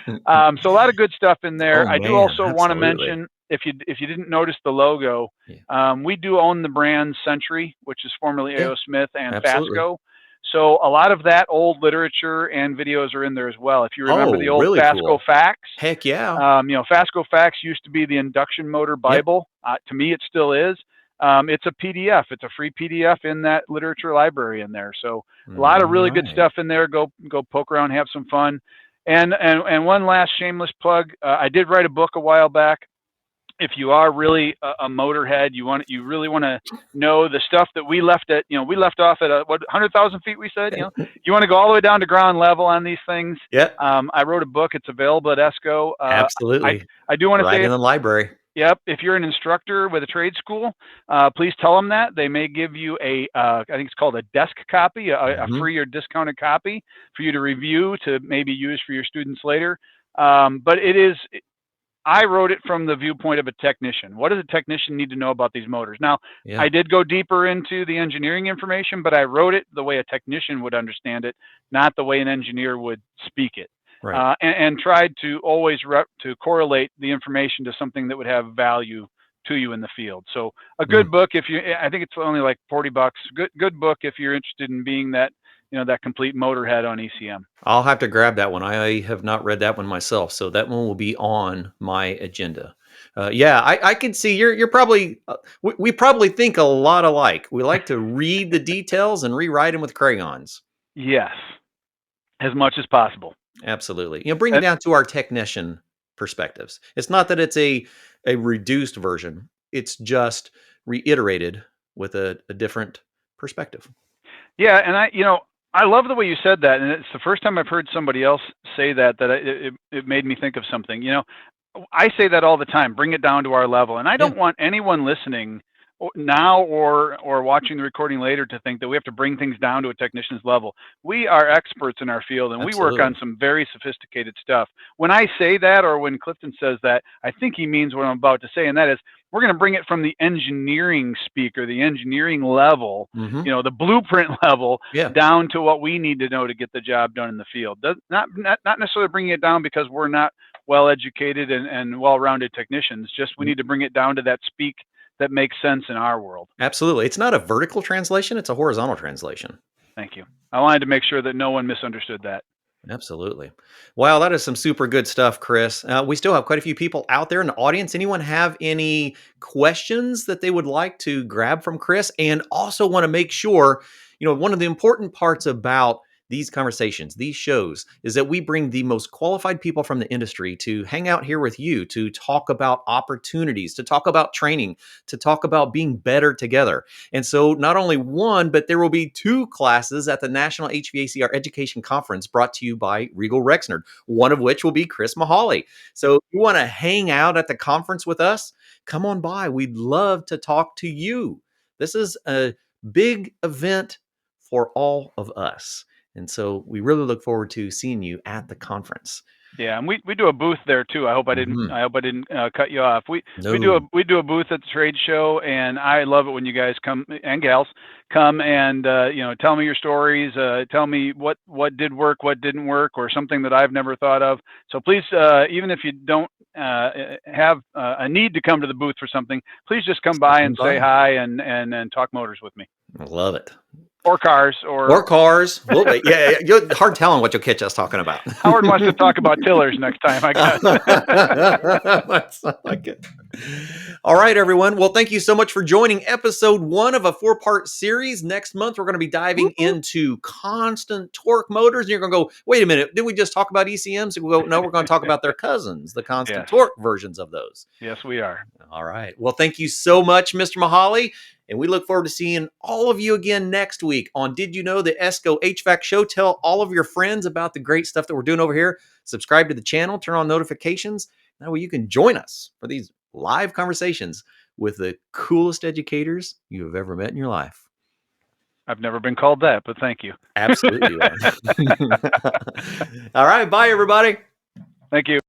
So a lot of good stuff in there. Oh I do man, also want to absolutely. mention, if you didn't notice the logo, we do own the brand Century, which is formerly A.O. Smith, and Absolutely. Fasco. So a lot of that old literature and videos are in there as well. If you remember the Oh, old really Fasco cool. Facts, Heck yeah. Fasco Facts used to be the induction motor Bible. To me, it still is. It's a PDF. It's a free PDF in that literature library in there. So a lot of really good stuff in there. Go poke around, have some fun. And one last shameless plug. I did write a book a while back. If you are really a motorhead, you really want to know the stuff that we left off at 100,000 feet. We said, you want to go all the way down to ground level on these things. Yep. I wrote a book. It's available at ESCO. Absolutely. I do want to right say, in the library. Yep. If you're an instructor with a trade school, please tell them that. They may give you I think it's called a desk copy, a free or discounted copy for you to review to maybe use for your students later. But I wrote it from the viewpoint of a technician. What does a technician need to know about these motors? Now, I did go deeper into the engineering information, but I wrote it the way a technician would understand it, not the way an engineer would speak it. Right. And tried to always to correlate the information to something that would have value to you in the field. So a good book, I think it's only like $40. Good book if you're interested in being that complete motorhead on ECM. I'll have to grab that one. I have not read that one myself, so that one will be on my agenda. I can see you're probably we probably think a lot alike. We like to read the details and rewrite them with crayons. Yes, as much as possible. Absolutely. Bring it down to our technician perspectives. It's not that it's a reduced version. It's just reiterated with a different perspective. Yeah, and I love the way you said that, and it's the first time I've heard somebody else say that it made me think of something. I say that all the time. Bring it down to our level, and I don't want anyone listening now or watching the recording later to think that we have to bring things down to a technician's level. We are experts in our field, and we work on some very sophisticated stuff. When I say that, or when Clifton says that, I think he means what I'm about to say, and that is we're going to bring it from the engineering speaker, the engineering level, the blueprint level, down to what we need to know to get the job done in the field. Not necessarily bringing it down because we're not well-educated and well-rounded technicians, just we need to bring it down to that speak that makes sense in our world. Absolutely. It's not a vertical translation, it's a horizontal translation. Thank you. I wanted to make sure that no one misunderstood that. Absolutely. Wow, that is some super good stuff, Chris. We still have quite a few people out there in the audience. Anyone have any questions that they would like to grab from Chris? And also want to make sure, one of the important parts about these conversations, these shows, is that we bring the most qualified people from the industry to hang out here with you, to talk about opportunities, to talk about training, to talk about being better together. And so not only one, but there will be 2 classes at the National HVACR Education Conference brought to you by Regal Rexnord, one of which will be Chris Mahaly. So if you want to hang out at the conference with us, come on by. We'd love to talk to you. This is a big event for all of us. And so we really look forward to seeing you at the conference. Yeah, and we do a booth there too. I hope I didn't cut you off. We do a booth at the trade show, and I love it when you guys come and gals come and tell me your stories, tell me what did work, what didn't work, or something that I've never thought of. So please, even if you don't have a need to come to the booth for something, please just come by and say hi and talk motors with me. I love it. Or cars, or cars. Well, you're hard telling what you'll catch us talking about. Howard wants to talk about tillers next time, I guess. That's not like it. All right, everyone. Well, thank you so much for joining episode 1 of a 4-part series. Next month, we're going to be diving into constant torque motors. And you're going to go, wait a minute, did we just talk about ECMs? And we'll go, no, we're going to talk about their cousins, the constant torque versions of those. Yes, we are. All right. Well, thank you so much, Mr. Mahaly. And we look forward to seeing all of you again next week on Did You Know the ESCO HVAC Show? Tell all of your friends about the great stuff that we're doing over here. Subscribe to the channel, turn on notifications. That way you can join us for these live conversations with the coolest educators you have ever met in your life. I've never been called that, but thank you. Absolutely. All right. Bye, everybody. Thank you.